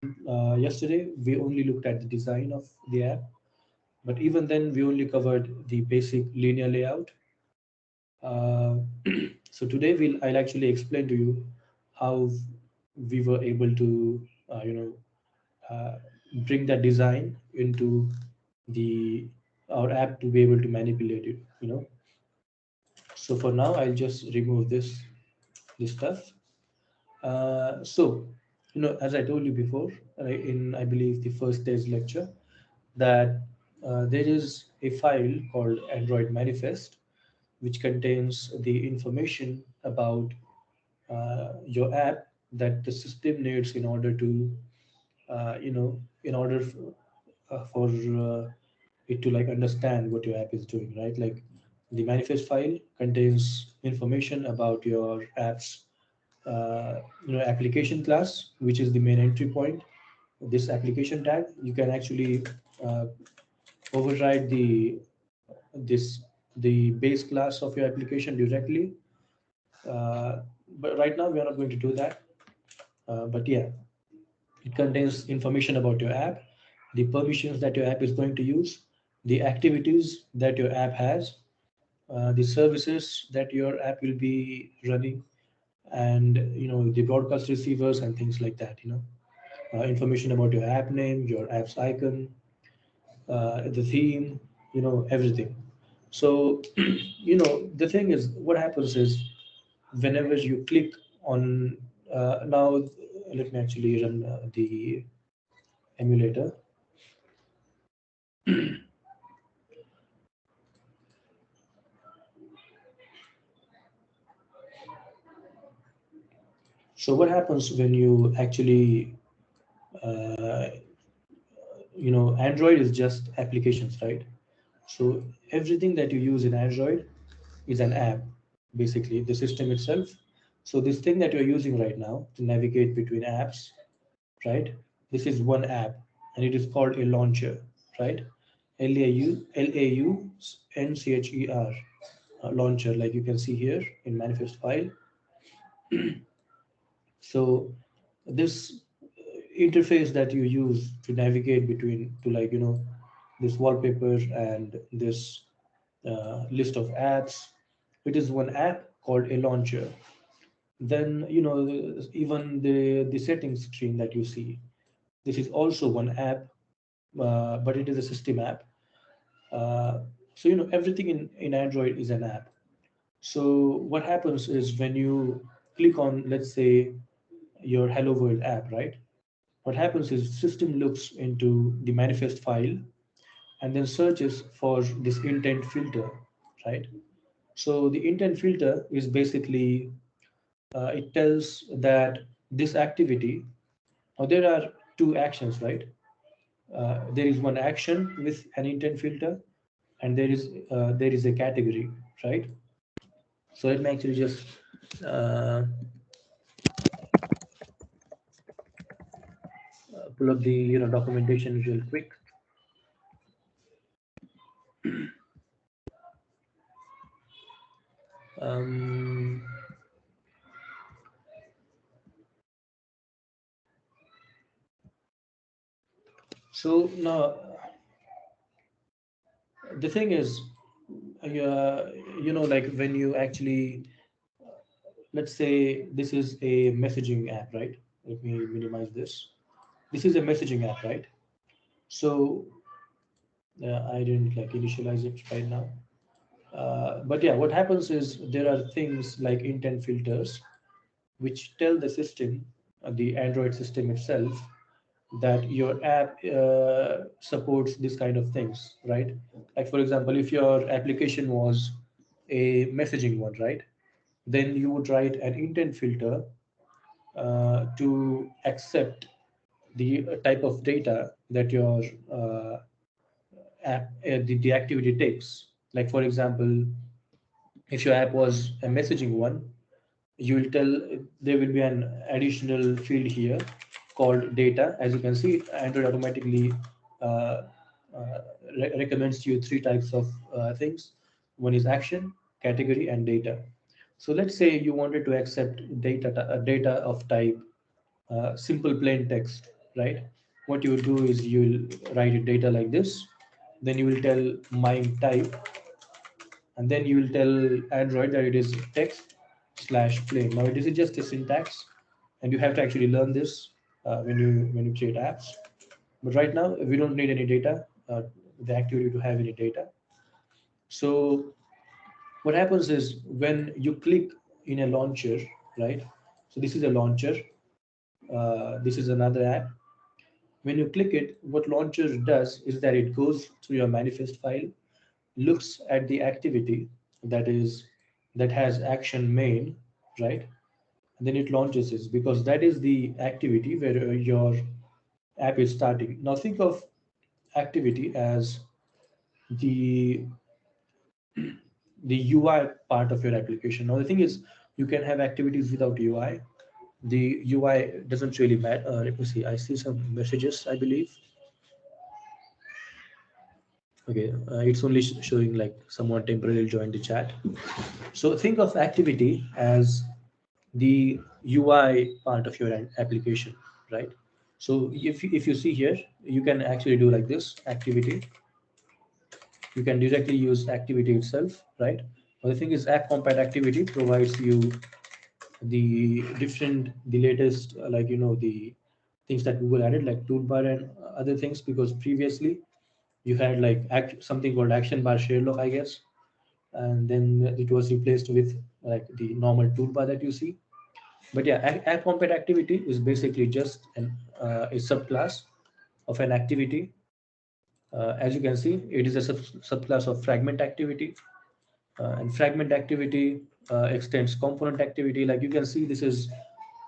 Yesterday, we only looked at the design of the app, but even then, we only covered the basic linear layout. Uh, so today, I'll actually explain to you how we were able to, uh, bring that design into the our app to be able to manipulate it. So for now, I'll just remove this stuff. So, as I told you before, in I believe the first day's lecture, that there is a file called Android Manifest, which contains the information about your app that the system needs in order to, in order for it to like understand what your app is doing, right? Like the manifest file contains information about your app's application class, which is the main entry point. This application tag, you can actually uh, override this the base class of your application directly. Uh, but right now we are not going to do that. But yeah, it contains information about your app, the permissions that your app is going to use, the activities that your app has, the services that your app will be running, and the broadcast receivers and things like that. Information about your app name, your app's icon, the theme, everything. So, the thing is, what happens is whenever you click on, now, let me actually run the emulator. So, what happens when you actually, uh, Android is just applications, right? So, everything that you use in Android is an app, basically, the system itself. So, this thing that you're using right now to navigate between apps, right? This is one app, and it is called a launcher, right? Launcher, launcher, like you can see here in manifest file. So this interface that you use to navigate between to like this wallpaper and this list of apps, it is one app called a launcher. Then even the settings screen that you see, this is also one app, but it is a system app. Uh, so everything in Android is an app. So what happens is when you click on, let's say, your Hello World app, right? What happens is system looks into the manifest file and then searches for this intent filter, right? So the intent filter is basically it tells that this activity, or there are two actions, right? There is one action with an intent filter, and there is a category, right? So let me actually just uh, pull up the documentation real quick. Um, so now the thing is, like when you actually, let's say this is a messaging app, right? Let me minimize this. This is a messaging app, right? So I didn't like initialize it right now. But yeah, what happens is there are things like intent filters which tell the system, the Android system itself, that your app supports this kind of things, right? Like for example, if your application was a messaging one, right? Then you would write an intent filter to accept the type of data that your app, the activity takes. Like for example, if your app was a messaging one, you will tell there will be an additional field here called data. As you can see, Android automatically uh, recommends you three types of things. One is action, category, and data. So let's say you wanted to accept data of type simple plain text, right? What you will do is you will write a data like this, then you will tell mime type, and then you will tell Android that it is text slash plain. Now this is just a syntax, and you have to actually learn this when you create apps. But right now we don't need any data, the activity to have any data. So what happens is when you click in a launcher, right? So this is a launcher. This is another app. When you click it, what launcher does is that it goes to your manifest file, looks at the activity that has action main, right? And then it launches it because that is the activity where your app is starting. Now think of activity as the the UI part of your application. Now the thing is, you can have activities without UI. The UI doesn't really matter. Let me see. I see some messages, I believe. Okay, it's only showing like someone temporarily joined the chat. So think of activity as the UI part of your application, right? So if you see here, you can actually do like this activity. You can directly use activity itself, right? But the thing is, app compat activity provides you the latest the things that Google added, like toolbar and other things, because previously you had like something called action bar share log, I guess, and then it was replaced with like the normal toolbar that you see. But yeah, app compat activity is basically just a subclass of an activity. As you can see, it is a subclass of fragment activity, and fragment activity extends component activity. Like you can see, this is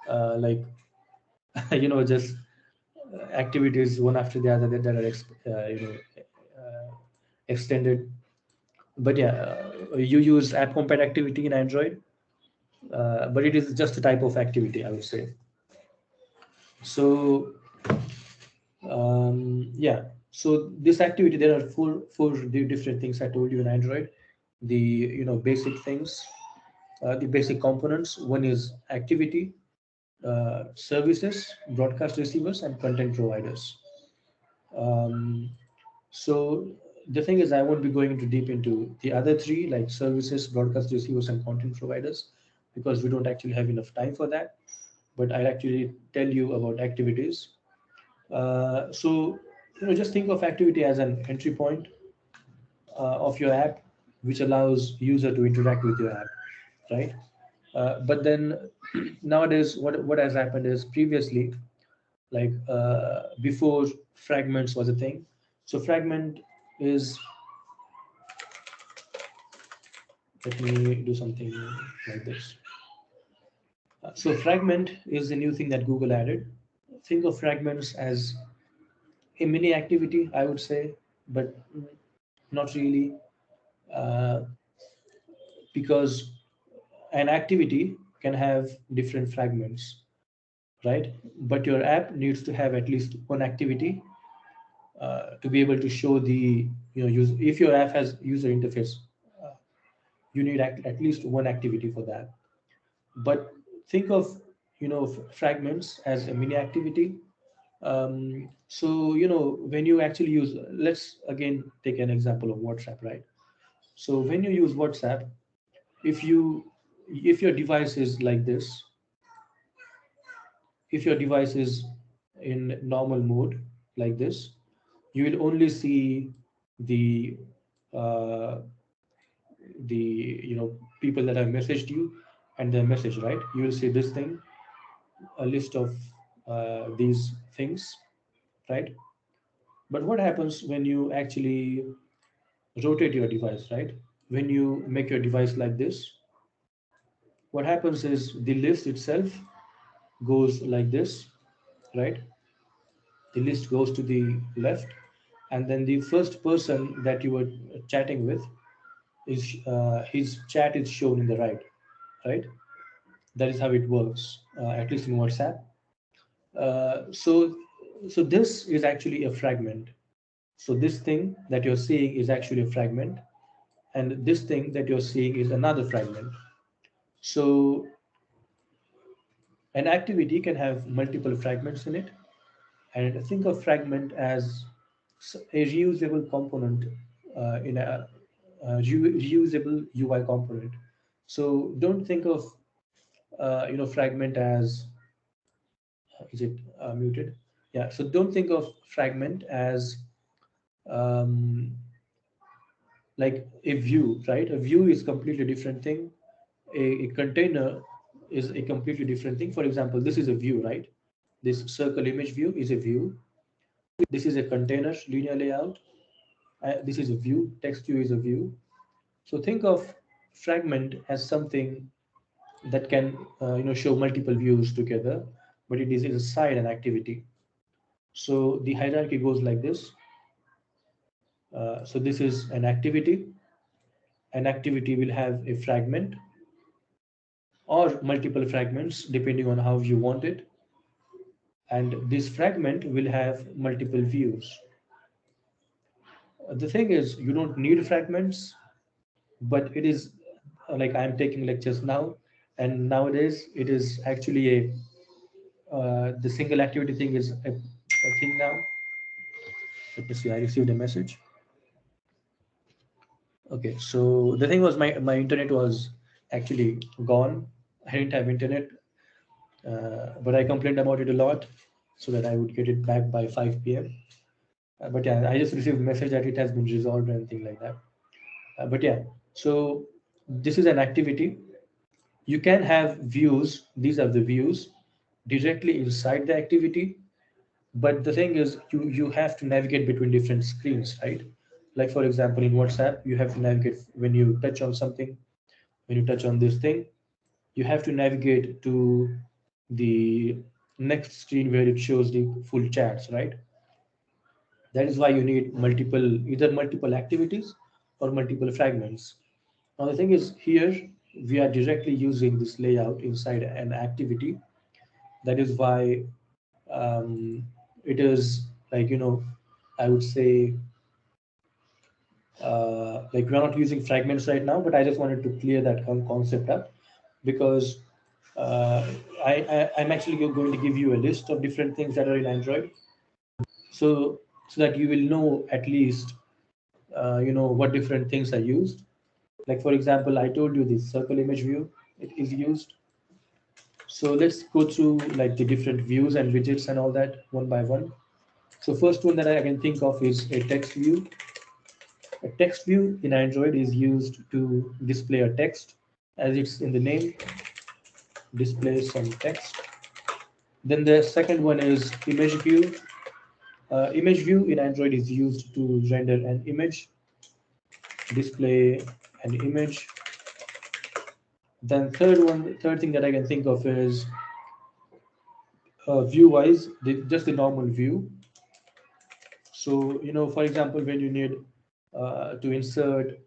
like just activities one after the other that are extended. But yeah, you use app compat activity in Android, but it is just a type of activity, I would say. So yeah, so this activity, there are four different things I told you in Android. The basic things, the basic components. One is activity, services, broadcast receivers, and content providers. Um, so the thing is, I won't be going into deep into the other three, like services, broadcast receivers, and content providers, because we don't actually have enough time for that. But I'll actually tell you about activities. So just think of activity as an entry point of your app, which allows user to interact with your app, right? But then nowadays, what has happened is previously, like before fragments was a thing. So fragment is, let me do something like this. So fragment is the new thing that Google added. Think of fragments as a mini activity, I would say, but not really, uh, because an activity can have different fragments, right? But your app needs to have at least one activity to be able to show the use. If your app has user interface, uh, you need at least one activity for that. But think of fragments as a mini activity. So when you actually use, let's again take an example of WhatsApp, right? So when you use WhatsApp, if you if your device is like this, if your device is in normal mode like this, you will only see the uh, people that have messaged you and their message, right? You will see this thing, a list of these things, right? But what happens when you actually rotate your device, right? When you make your device like this, what happens is the list itself goes like this, right? The list goes to the left, and then the first person that you were chatting with is his chat is shown in the right, right? That is how it works, at least in WhatsApp. So this is actually a fragment. So this thing that you're seeing is actually a fragment, and this thing that you're seeing is another fragment. So an activity can have multiple fragments in it. And think of fragment as a reusable component in a reusable UI component. So don't think of fragment as is it muted? Yeah. So don't think of fragment as um, like a view, right? A view is completely different thing. A container is a completely different thing. For example, this is a view, right? This circle image view is a view. This is a container linear layout. This is a view. Text view is a view. So think of fragment as something that can show multiple views together, but it is inside an activity. So the hierarchy goes like this. So this is an activity. An activity will have a fragment or multiple fragments depending on how you want it. And this fragment will have multiple views. The thing is, you don't need fragments, but it is like I'm taking lectures now, and nowadays it is actually a the single activity thing is a thing now. Let me see. I received a message. Okay, so the thing was my internet was actually gone. I didn't have internet, but I complained about it a lot so that I would get it back by 5 p.m. But yeah, I just received a message that it has been resolved and thing like that. But yeah, so this is an activity. You can have views. These are the views directly inside the activity. But the thing is, you have to navigate between different screens, right? Like for example, in WhatsApp, you have to navigate when you touch on something. When you touch on this thing, you have to navigate to the next screen where it shows the full chats, right? That is why you need either multiple activities or multiple fragments. Now the thing is here we are directly using this layout inside an activity. That is why it is like I would say like we're not using fragments right now, but I just wanted to clear that concept up because uh, I'm actually going to give you a list of different things that are in Android, so that you will know at least what different things are used. Like for example, I told you this circle image view it is used. So let's go through like the different views and widgets and all that one by one. So first one that I can think of is a text view. A text view in Android is used to display a text, as it's in the name, display some text. Then the second one is image view. Image view in Android is used to render an image, display an image. Then third thing that I can think of is view-wise, just the normal view. So for example, when you need to insert,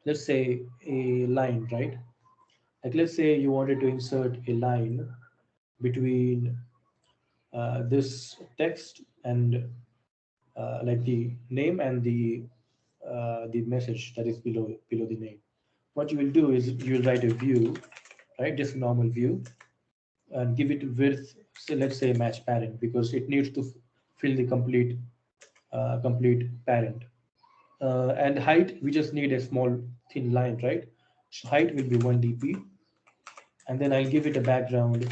let's say a line, right? Like let's say you wanted to insert a line between this text and like the name and the message that is below the name. What you will do is you will write a view, right? Just a normal view, and give it width. So let's say match parent because it needs to fill the complete parent. And height, we just need a small thin line, right? So height will be 1 dp, and then I'll give it a background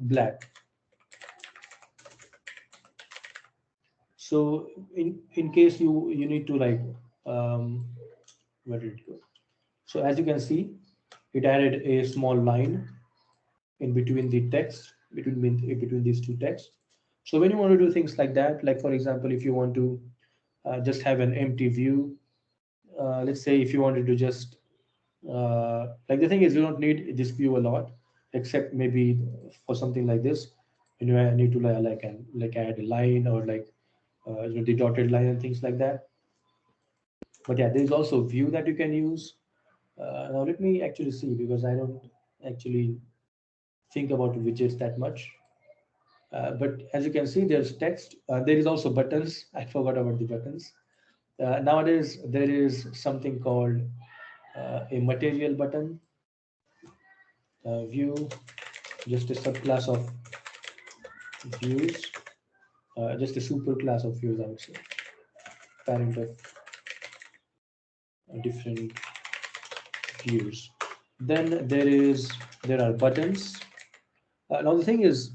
black. So in case you need to like um, where did it go? So as you can see, it added a small line in between the text between these two texts. So when you want to do things like that, like for example, if you want to just have an empty view, let's say if you wanted to just like the thing is you don't need this view a lot, except maybe for something like this, and you need to like add a line or like the dotted line and things like that. But yeah, there is also view that you can use. Now let me actually see because I don't actually think about widgets that much. But as you can see, there's text. There is also buttons. I forgot about the buttons. Nowadays, there is something called a material button view, just a subclass of views, just a super class of views, I would say, parent of different views. Then there are buttons. Now the thing is,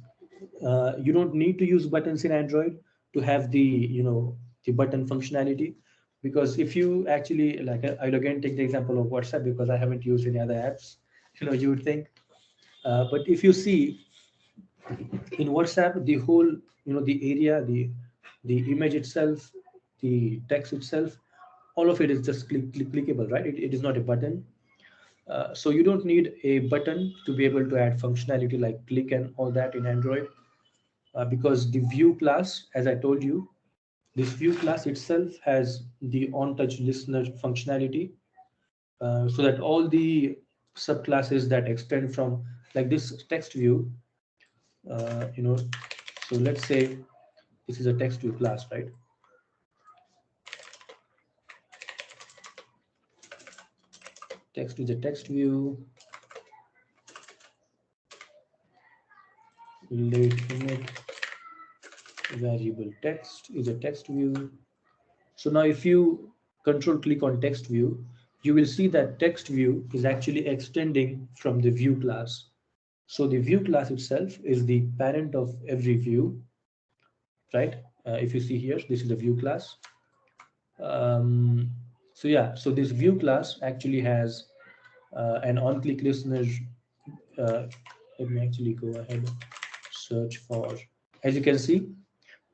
you don't need to use buttons in Android to have the button functionality, because if you actually like, I'll again take the example of WhatsApp because I haven't used any other apps. You would think, but if you see in WhatsApp, the whole, the area, the image itself, the text itself, all of it is just clickable, right? It is not a button. So you don't need a button to be able to add functionality like click and all that in Android, because the view class, as I told you, this view class itself has the on-touch listener functionality, so that all the subclasses that extend from, like this text view, uh, you know, so let's say this is a text view class, right? Text is a text view, late image variable text is a text view. So now if you control click on text view, you will see that text view is actually extending from the view class. So the view class itself is the parent of every view, right? If you see here, this is the view class. Um, so yeah, so this view class actually has an on-click listener. Uh, Let me actually go ahead, search for. As you can see,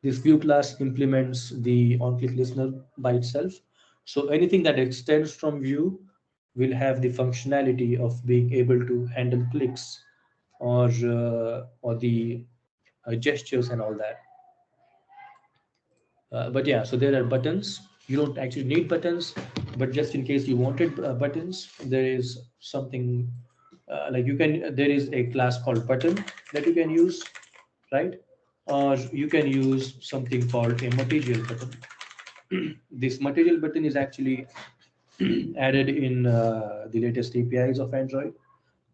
this view class implements the on-click listener by itself. So anything that extends from view will have the functionality of being able to handle clicks or the gestures and all that. But yeah, so there are buttons. You don't actually need buttons, but just in case you wanted buttons, there is something like you can. There is a class called button that you can use, right? Or you can use something called a material button. This material button is actually added in the latest APIs of Android,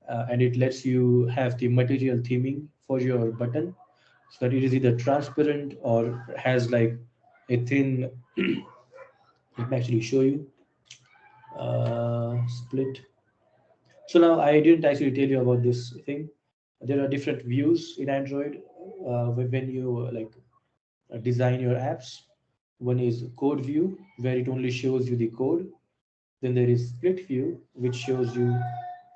and it lets you have the material theming for your button, so that it is either transparent or has like a thin. Let me actually show you. Split. So now I didn't actually tell you about this thing. There are different views in Android when you design your apps. One is code view, where it only shows you the code. Then there is split view, which shows you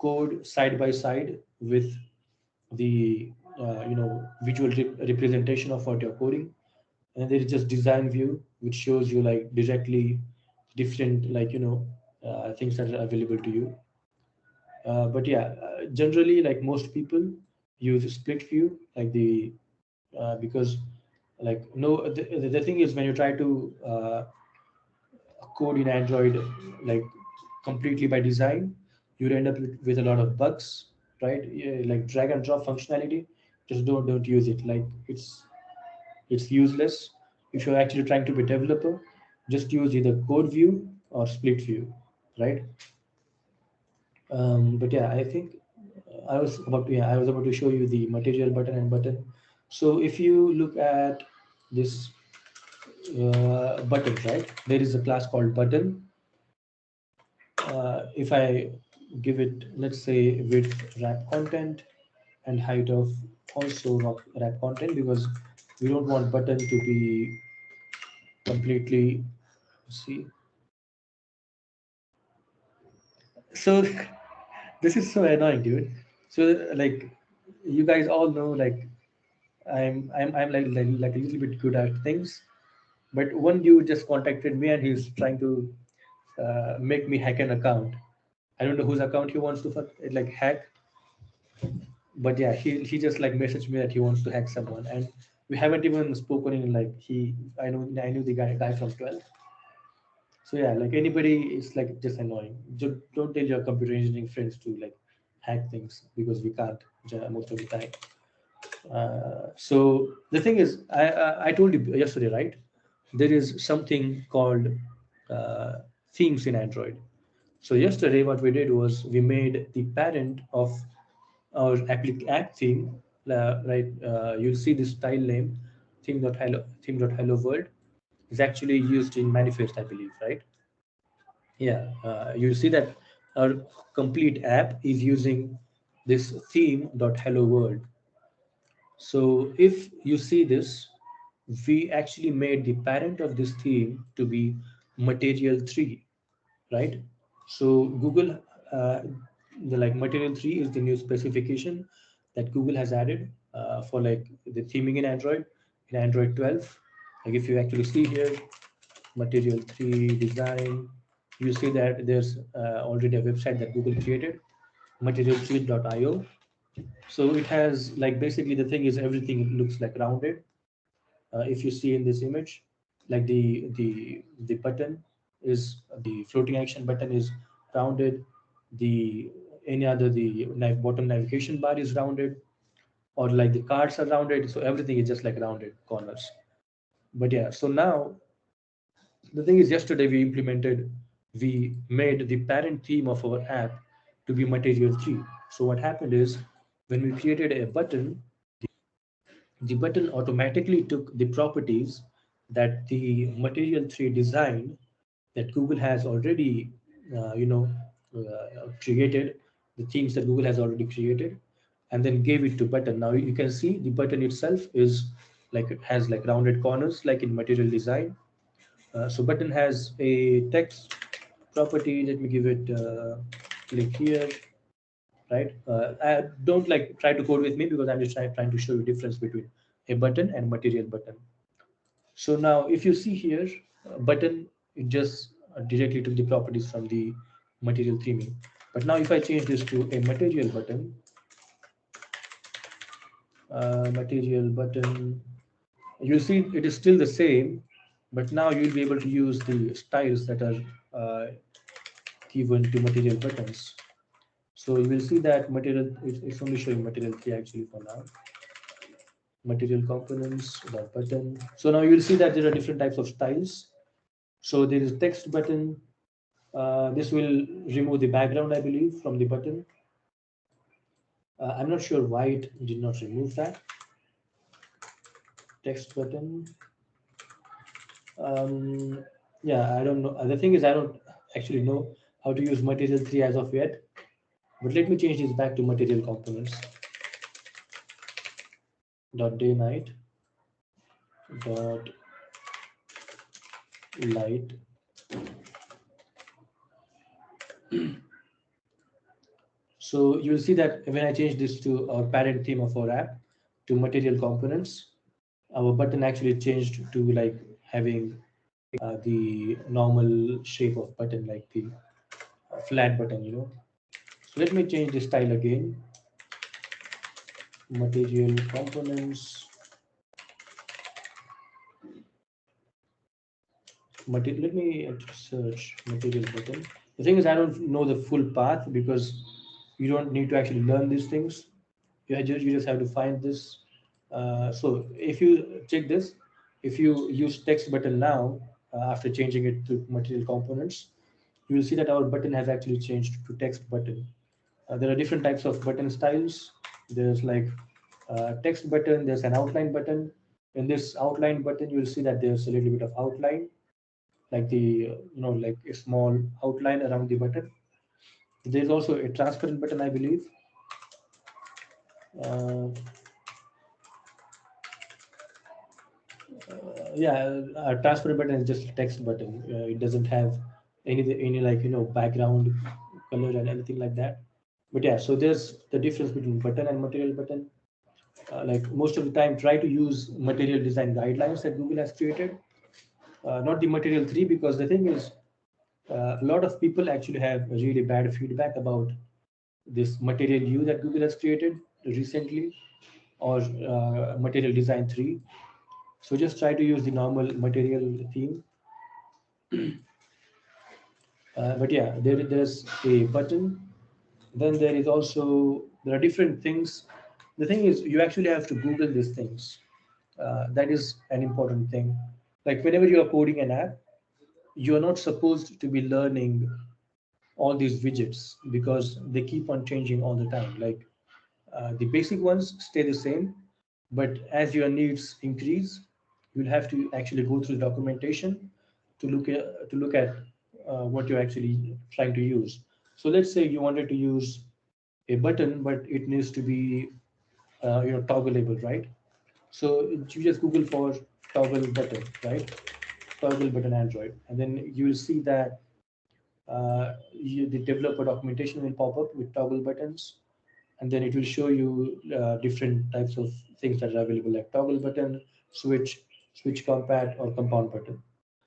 code side by side with the visual representation of what you're coding. And there is just design view, which shows you like directly different things that are available to you. But yeah, generally, like most people use split view, like the because like no the thing is when you try to code in Android like completely by design, you'd end up with a lot of bugs, right? Yeah, like drag and drop functionality, just don't use it. Like it's useless. If you're actually trying to be a developer, just use either code view or split view, right? But yeah, I think I was about to show you the material button and button. So if you look at this button, right? There is a class called button. If I give it, let's say, width wrap content and height of also wrap content, because we don't want button to be completely, see. So this is so annoying, dude. So like you guys all know, like I'm like a little bit good at things, but one dude just contacted me and he's trying to make me hack an account. I don't know whose account he wants to like hack, but yeah, he just like messaged me that he wants to hack someone, and we haven't even spoken in like he. I knew the guy from 12. So yeah, like anybody is like just annoying. Don't tell your computer engineering friends to like hack things, because we can't most of the time. So the thing is, I told you yesterday, right? There is something called uh, themes in Android. So yesterday, what we did was we made the parent of our app theme right? You'll see this style name, theme.hello world, is actually used in Manifest, I believe, right? Yeah, you'll see that our complete app is using this theme.hello world. So if you see this, we actually made the parent of this theme to be Material 3, right? So Google, the like Material 3 is the new specification that Google has added for like the theming in Android 12. Like if you actually see here, Material 3 design, you see that there's already a website that Google created, material3.io. So it has like basically the thing is everything looks like rounded. If you see in this image, like the button is the floating action button is rounded. The any other the bottom navigation bar is rounded, or like the cards are rounded. So everything is just like rounded corners. But yeah, so now the thing is yesterday we made the parent theme of our app to be Material 3. So what happened is when we created a button, the button automatically took the properties that the Material 3 design that Google has already, created, the themes that Google has already created, and then gave it to button. Now you can see the button itself is like it has like rounded corners, like in Material design. So button has a text property. Let me give it click here, right? I don't like try to code with me because I'm just trying to show you difference between a button and Material button. So now if you see here, button, it just directly took the properties from the Material theming. But now if I change this to a Material button, Material button, you see it is still the same, but now you'll be able to use the styles that are given to Material buttons. So you will see that material, it's only showing Material 3 actually for now. Material components, that button. So now you will see that there are different types of styles. So there is text button. This will remove the background, I believe, from the button. I'm not sure why it did not remove that. Text button. Um, yeah, I don't know. The thing is, I don't actually know how to use Material 3 as of yet. But let me change this back to Material components. Dot day night. Dot light. So you'll see that when I change this to our parent theme of our app to Material components, our button actually changed to like having the normal shape of button, like the flat button. So let me change the style again. Material components. Let me search material button. The thing is, I don't know the full path because you don't need to actually learn these things. You just have to find this. So if you check this, if you use text button now after changing it to material components, you will see that our button has actually changed to text button. There are different types of button styles. There's like text button. There's an outline button. In this outline button, you will see that there's a little bit of outline, like like a small outline around the button. There's also a transparent button, I believe. Uh, yeah, a transparent button is just a text button. It doesn't have any like background color and anything like that. But yeah, so there's the difference between button and material button. Like most of the time, try to use material design guidelines that Google has created, not the Material 3, because the thing is, a lot of people actually have really bad feedback about this Material U that Google has created recently, or Material Design 3. So just try to use the normal material theme. But yeah, there's a button. Then there are different things. The thing is, you actually have to Google these things. That is an important thing. Like whenever you are coding an app, you are not supposed to be learning all these widgets because they keep on changing all the time. Like The basic ones stay the same, but as your needs increase, you'll have to actually go through the documentation to look at what you're actually trying to use. So let's say you wanted to use a button, but it needs to be toggleable, right? So you just Google for toggle button, right? Toggle button Android, and then you will see that the developer documentation will pop up with toggle buttons, and then it will show you different types of things that are available, like toggle button, switch, switch compact, or compound button.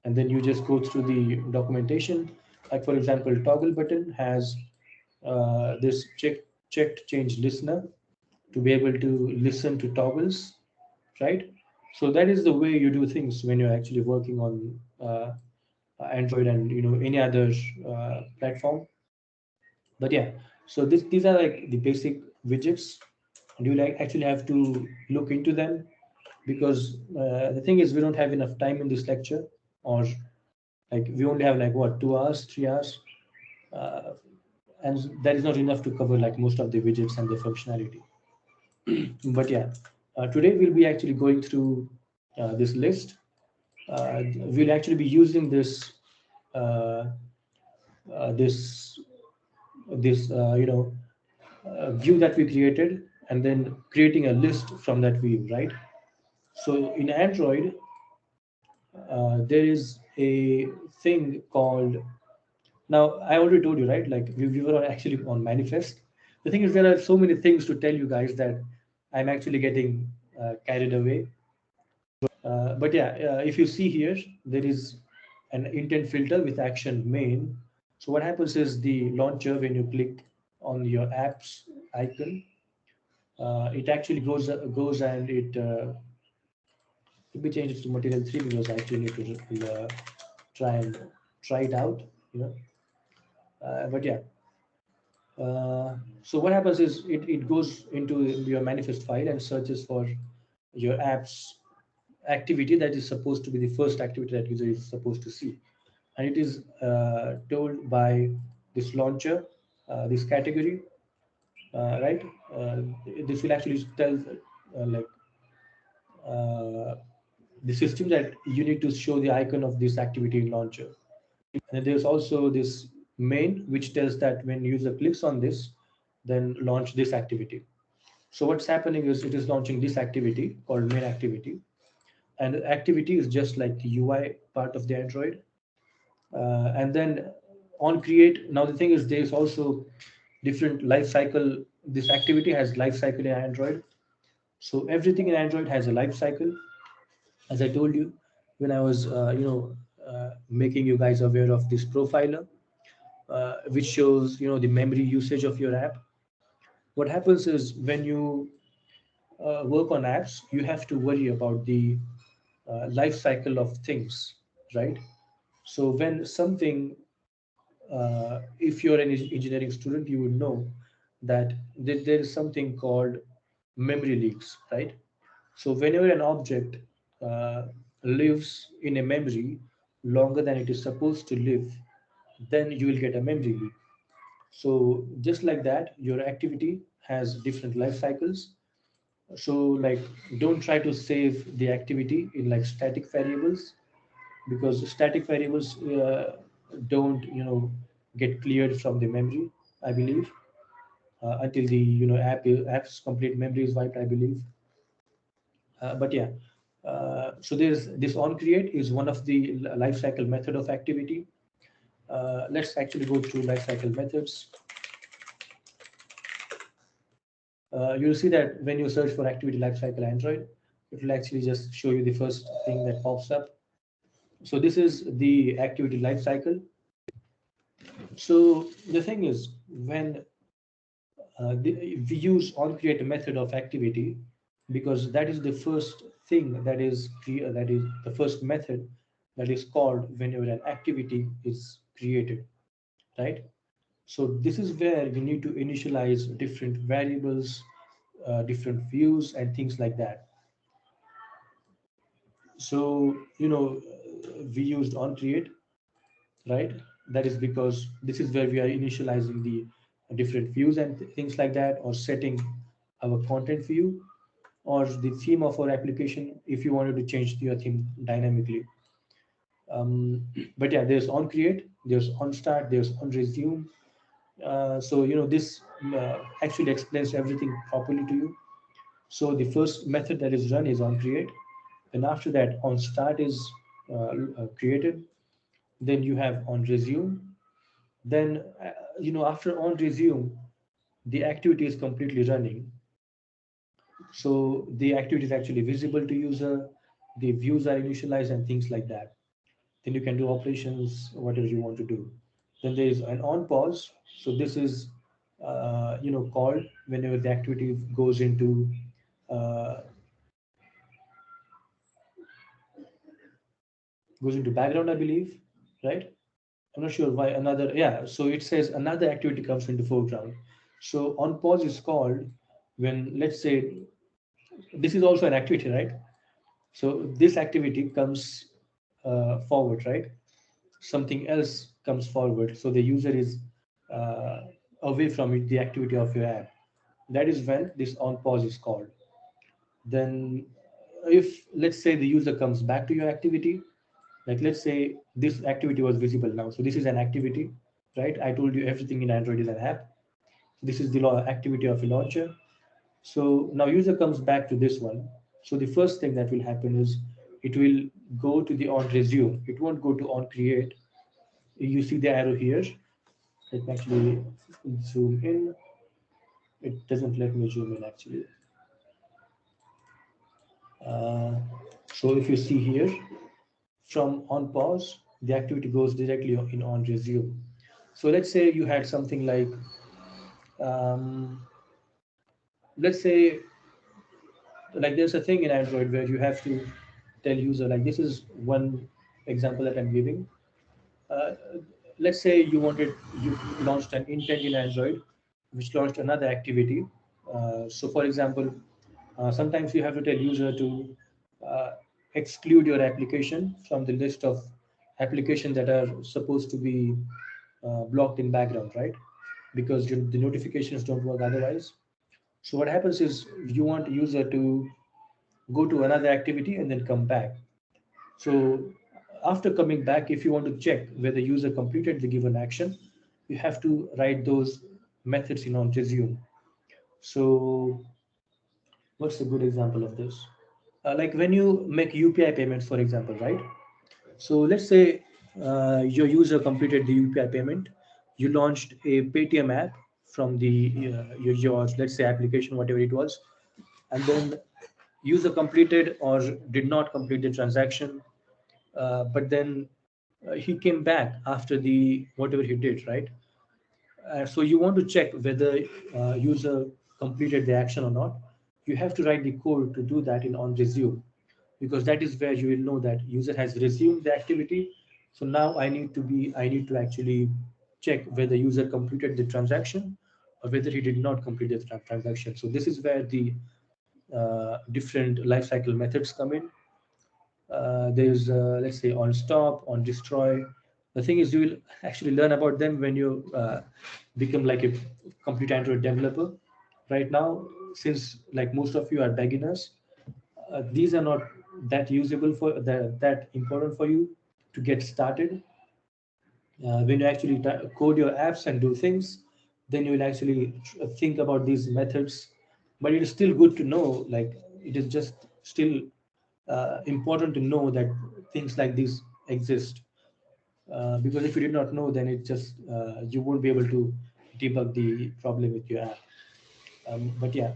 And then you just go through the documentation. Like for example, toggle button has this checked change listener to be able to listen to toggles, right? So that is the way you do things when you're actually working on Android and any other platform. But yeah, so these are like the basic widgets, and you like actually have to look into them, because the thing is we don't have enough time in this lecture, or like we only have like what, 2 hours, 3 hours, uh, and that is not enough to cover like most of the widgets and the functionality. But yeah, today we'll be actually going through this list. We'll actually be using uh, this view that we created, and then creating a list from that view, right? So in Android, there is a thing called, now I already told you, right? Like we were actually on manifest. The thing is, there are so many things to tell you guys that I'm actually getting carried away. But yeah, if you see here, there is an intent filter with action main. So what happens is the launcher, when you click on your apps icon, it actually goes and it let me change it to material 3 because I actually need to try and try it out, you know. But yeah, so what happens is it goes into your manifest file and searches for your app's activity that is supposed to be the first activity that user is supposed to see, and it is told by this launcher, this category, right? Uh, this will actually tell like uh, the system that you need to show the icon of this activity in launcher. And there's also this main, which tells that when user clicks on this, then launch this activity. So what's happening is it is launching this activity called main activity, and the activity is just like the UI part of the Android. And then on create, now the thing is there's also different life cycle. This activity has life cycle in Android. So everything in Android has a life cycle. As I told you when I was making you guys aware of this profiler, which shows the memory usage of your app. What happens is when you work on apps, you have to worry about the life cycle of things, right? So when something, if you're an engineering student, you would know that there is something called memory leaks, right? So whenever an object uh, lives in a memory longer than it is supposed to live, then you will get a memory leak. So just like that, your activity has different life cycles. So like, don't try to save the activity in like static variables, because static variables don't get cleared from the memory, I believe, until the app's complete memory is wiped, I believe. But yeah, so there's this on create is one of the life cycle method of activity. Let's actually go through life cycle methods. You'll see that when you search for activity lifecycle Android, it will actually just show you the first thing that pops up. So this is the activity lifecycle. So the thing is, when we use on create method of activity, because that is the first thing that is the first method that is called whenever an activity is created, right? So this is where we need to initialize different variables, different views, and things like that. So we used on create, right? That is because this is where we are initializing the different views and things like that, or setting our content view, or the theme of our application if you wanted to change your theme dynamically. But yeah, there's on create, there's on start, there's on resume. So this actually explains everything properly to you. So the first method that is run is on create. Then after that, on start is created. Then you have on resume. Then after on resume, the activity is completely running. So the activity is actually visible to user. The views are initialized and things like that. Then you can do operations, whatever you want to do. Then there is an on pause. So this is called whenever the activity uh, goes into background, I believe, right? I'm not sure why another, yeah. So it says another activity comes into foreground. So on pause is called when, let's say, this is also an activity, right? So this activity comes forward, right? Something else comes forward. So the user is uh, away from it, the activity of your app. That is when this on pause is called. Then, if let's say the user comes back to your activity, like let's say this activity was visible now. So this is an activity, right? I told you everything in Android is an app. This is the activity of a launcher. So now user comes back to this one. So the first thing that will happen is it will go to the on resume. It won't go to on create. You see the arrow here. Let me actually zoom in. It doesn't let me zoom in actually. Uh, so if you see here, from on pause, the activity goes directly in on resume. So let's say you had something like, um, let's say, like there's a thing in Android where you have to tell user, like this is one example that I'm giving. Uh, let's say you launched an intent in Android, which launched another activity. So for example, sometimes you have to tell user to uh, exclude your application from the list of applications that are supposed to be blocked in background, right? Because the notifications don't work otherwise. So what happens is you want user to go to another activity and then come back. So after coming back, if you want to check whether user completed the given action, you have to write those methods in on resume. So what's a good example of this? Like when you make UPI payments, for example, right? So let's say your user completed the UPI payment. You launched a Paytm app from your let's say application, whatever it was, and then user completed or did not complete the transaction, but then he came back after the whatever he did, right? So you want to check whether user completed the action or not. You have to write the code to do that in on resume, because that is where you will know that user has resumed the activity. So now I need to actually check whether user completed the transaction or whether he did not complete the transaction. So this is where the different lifecycle methods come in. There's let's say on stop, on destroy. The thing is you will actually learn about them when you become like a complete Android developer. Right now, since like most of you are beginners, these are not that usable for that important for you to get started. When you actually code your apps and do things, then you will actually think about these methods. But it is still good to know, like it is just still important to know that things like these exist. Because if you did not know, then it just you won't be able to debug the problem with your app. But yeah,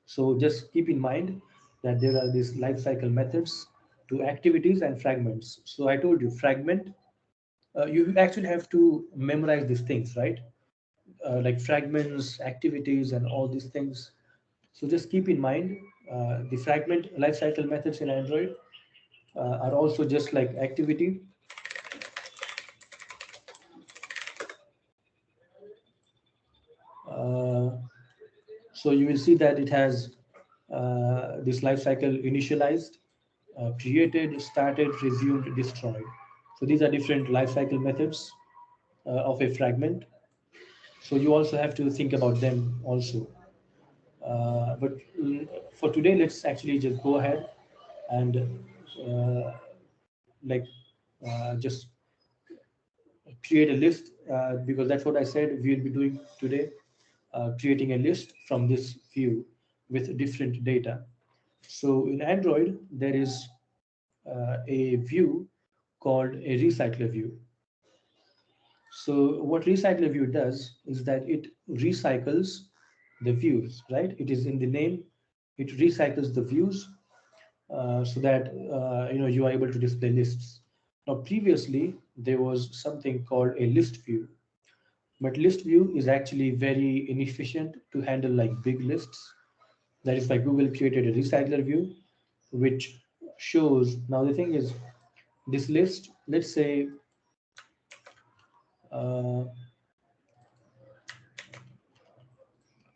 so just keep in mind that there are these life cycle methods to activities and fragments. So I told you fragment, you actually have to memorize these things, right? Like fragments, activities, and all these things. So just keep in mind the fragment lifecycle methods in Android are also just like activity. Uh, so you will see that it has this lifecycle initialized, created, started, resumed, destroyed. So these are different lifecycle methods of a fragment. So you also have to think about them also. But for today, let's actually just go ahead and like just create a list, because that's what I said we'll be doing today, creating a list from this view with different data. So in Android, there is a view called a recycler view. So what recycler view does is that it recycles the views, right? It is in the name. It recycles the views so that you are able to display lists. Now, previously there was something called a list view, but list view is actually very inefficient to handle like big lists. That is why Google created a recycler view, which shows. Now the thing is, this list, let's say, uh,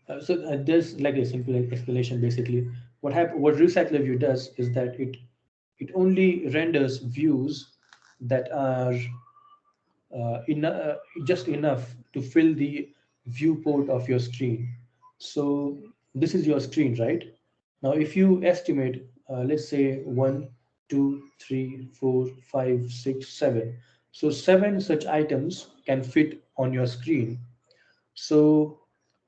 there's like a simple explanation. Basically, what recycler view does is that it only renders views that are just enough to fill the viewport of your screen. So this is your screen, right? Now, if you estimate, let's say 1, 2, 3, 4, 5, 6, 7. So 7 such items can fit on your screen. So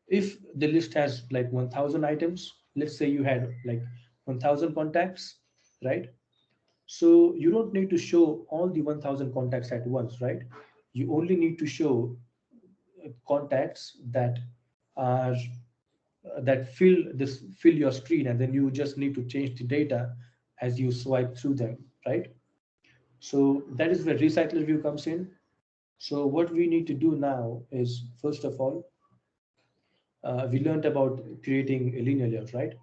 if the list has like 1,000 items, let's say you had like 1,000 contacts, right? So you don't need to show all the 1,000 contacts at once, right? You only need to show contacts are that fill your screen, and then you just need to change the data as you swipe through them, right? So that is where recycler view comes in. So what we need to do now is, first of all, we learned about creating a linear layout, right?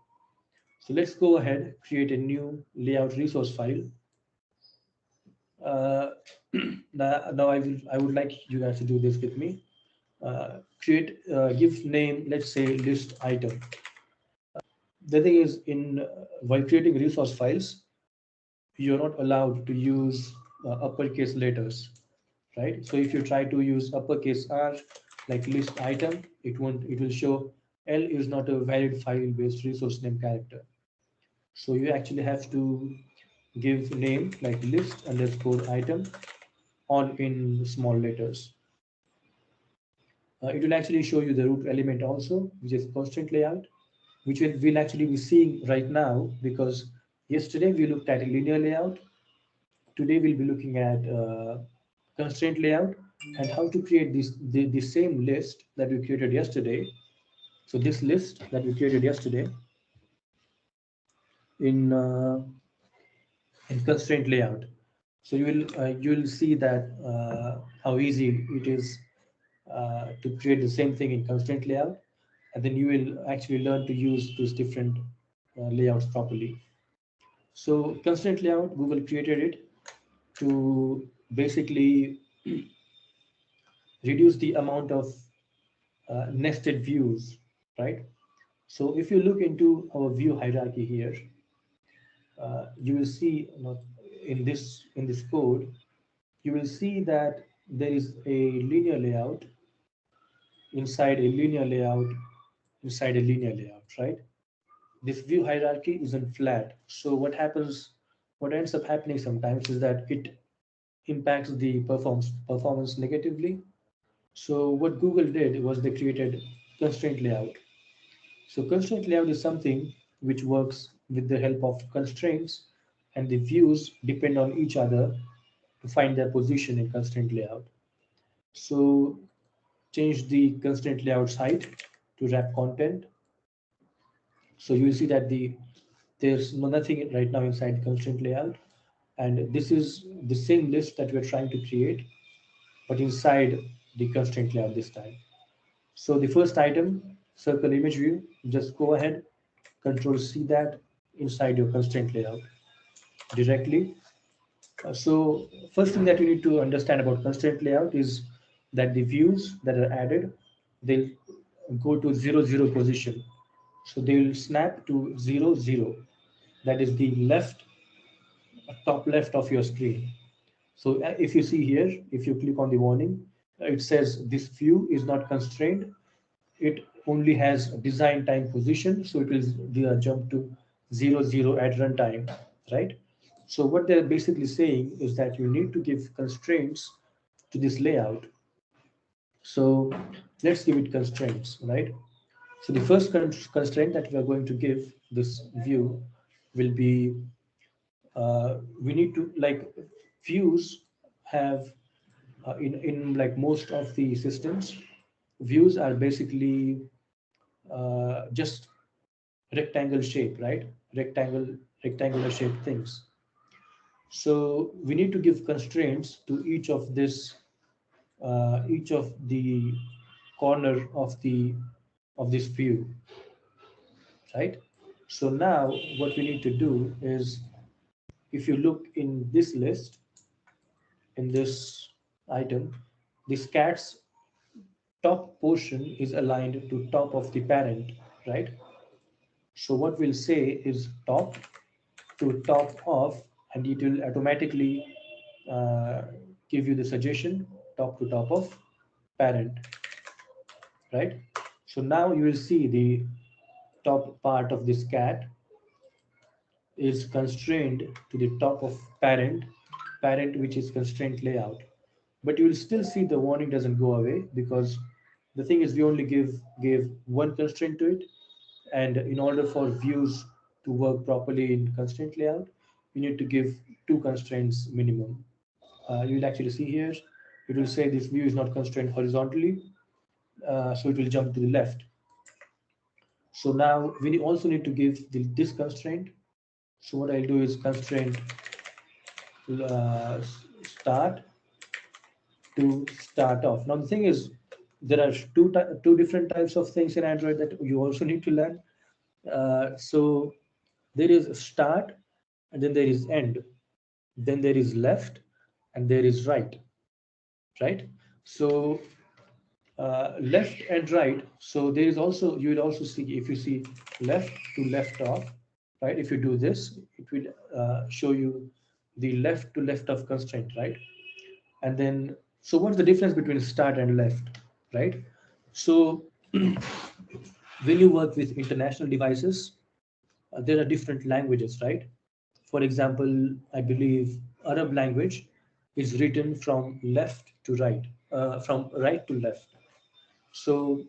So let's go ahead, create a new layout resource file. uh, now I would like you guys to do this with me. Create Give name, let's say, list item. The thing is, in while creating resource files, you're not allowed to use uppercase letters, right? So if you try to use uppercase R, like list item, it won't. It will show L is not a valid file-based resource name character. So you actually have to give name like list underscore item on in small letters. It will actually show you the root element also, which is constraint layout, which we'll actually be seeing right now, because yesterday we looked at a linear layout. Today we'll be looking at constraint layout and how to create the same list that we created yesterday. So this list that we created yesterday in uh, in constraint layout. So you will see that how easy it is to create the same thing in constraint layout, and then you will actually learn to use these different layouts properly. So constraint layout, Google created it to basically reduce the amount of nested views, right? So if you look into our view hierarchy here, you will see, in this code, you will see that there is a linear layout inside a linear layout inside a linear layout, right? This view hierarchy isn't flat. So what ends up happening sometimes is that it impacts the performance negatively. So what Google did was they created constraint layout. So constraint layout is something which works with the help of constraints, and the views depend on each other to find their position in constraint layout. So change the constraint layout's height to wrap content. So you will see that there's nothing right now inside constraint layout, and this is the same list that we're trying to create, but inside the constraint layout this time. So the first item, circle image view, just go ahead, control C that inside your constraint layout directly. So first thing that you need to understand about constraint layout is that the views that are added, they'll go to 0, 0 position. So they will snap to 0, 0. That is the top left of your screen. So if you see here, if you click on the warning, it says this view is not constrained. It only has design time position, so it will jump to 0 0 at runtime, right? So what they're basically saying is that you need to give constraints to this layout. So let's give it constraints, right? So the first constraint that we are going to give this view will be, we need to like, views have, in like most of the systems, views are basically just rectangle shape, right? Rectangular shaped things. So we need to give constraints to each of the corner of this view, right? So now what we need to do is, if you look in this list, in this item, this cat's top portion is aligned to top of the parent, right? So what we'll say is top to top of, and it will automatically uh, give you the suggestion top to top of parent, right? So now you will see the top part of this cat is constrained to the top of parent which is constraint layout. But you will still see the warning doesn't go away, because the thing is we only gave one constraint to it, and in order for views to work properly in constraint layout, you need to give two constraints minimum. You will actually see here, it will say this view is not constrained horizontally, so it will jump to the left. So now we also need to give this constraint. So what I'll do is constraint uh, start to start off. Now the thing is, there are two different types of things in Android that you also need to learn. So there is start, and then there is end, then there is left, and there is right, right? So left and right. So there is also, you will also see, if you see left to left off, right? If you do this, it will show you the left to left of constraint, right? And then, so what's the difference between start and left, right? So when you work with international devices, there are different languages, right? For example, I believe Arab language is written from left to right, from right to left. So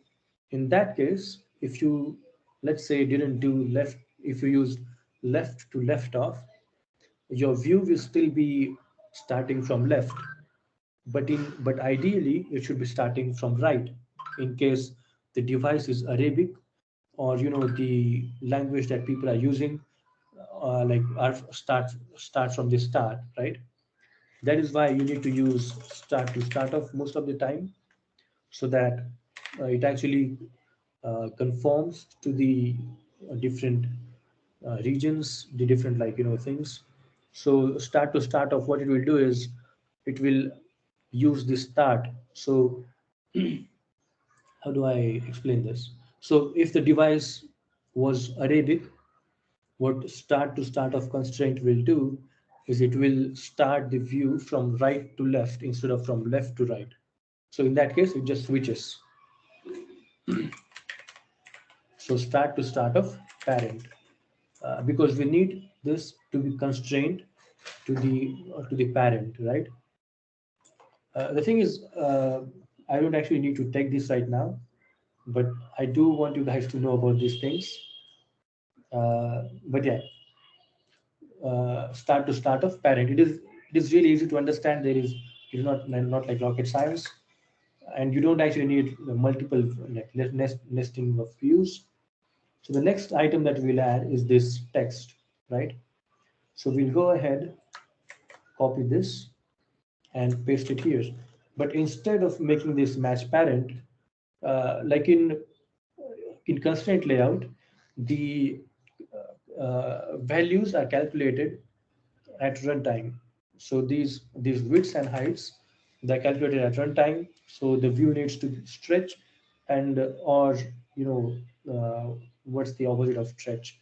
in that case, if you, let's say, didn't do left, if you use left to left off, your view will still be starting from left, but ideally it should be starting from right, in case the device is Arabic, or the language that people are using, like are start from the start, right? That is why you need to use start to start off most of the time, so that it actually conforms to the different regions, the different, like, things. So start to start off, what it will do is it will use the start. So how do I explain this? So if the device was Arabic, what start to start of constraint will do is it will start the view from right to left instead of from left to right. So in that case, it just switches. So start to start of parent, because we need this to be constrained to the parent, right? The thing is, I don't actually need to take this right now, but I do want you guys to know about these things. But yeah, start to start of parent. It is really easy to understand. It is not like rocket science, and you don't actually need multiple, like, nesting of views. So the next item that we'll add is this text, right? So we'll go ahead, copy this, and paste it here. But instead of making this match parent, like in constraint layout, the values are calculated at runtime. So these widths and heights, they're calculated at runtime. So the view needs to stretch, and or what's the opposite of stretch?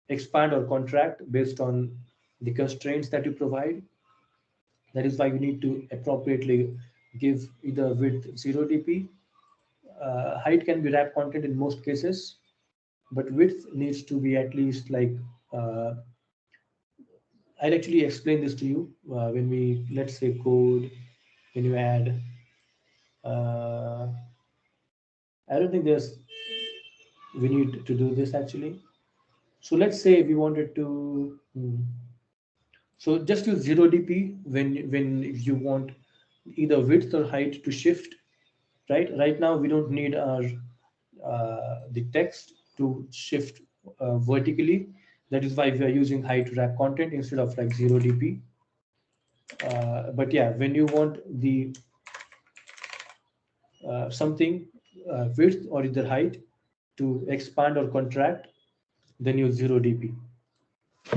Expand or contract based on the constraints that you provide. That is why you need to appropriately give either width 0 dp, height can be wrap content in most cases, but width needs to be at least like, uh, I'll actually explain this to you when we, let's say, code, when you add, uh, I don't think we need to do this actually. So let's say we wanted to, so just use 0 dp when you want either width or height to shift, right? Right now we don't need our the text to shift vertically. That is why we are using height wrap content instead of like 0 dp. But yeah, when you want the something width or either height to expand or contract, then use 0 dp.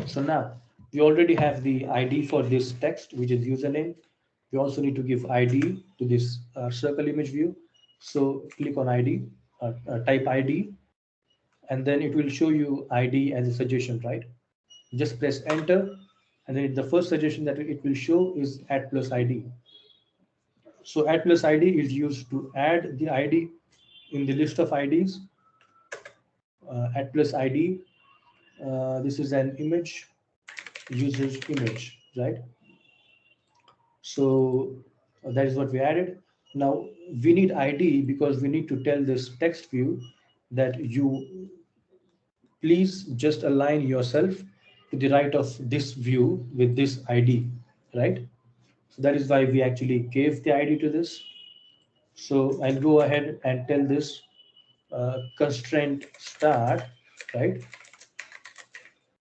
So now we already have the ID for this text, which is username. We also need to give ID to this circle image view. So click on ID, type ID, and then it will show you ID as a suggestion, right? Just press enter, and then the first suggestion that it will show is add plus ID. So add plus ID is used to add the ID in the list of IDs. Add plus ID. This is an image, user's image, right? So that is what we added. Now we need ID because we need to tell this text view that you please just align yourself to the right of this view with this ID, right? So that is why we actually gave the ID to this. So I'll go ahead and tell this constraint start, right?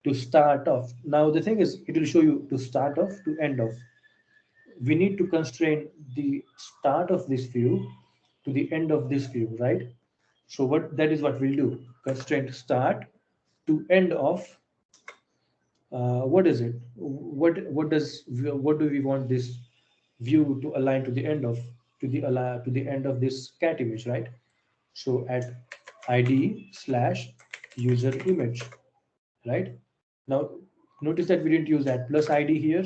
To start off. Now the thing is, it will show you to start off to end off. We need to constrain the start of this view to the end of this view, right? So what that is what we'll do. Constraint start to end of what is it? What do we want this view to align to the end of to the end of this cat image, right? So at ID slash user image, right? Now notice that we didn't use that plus ID here.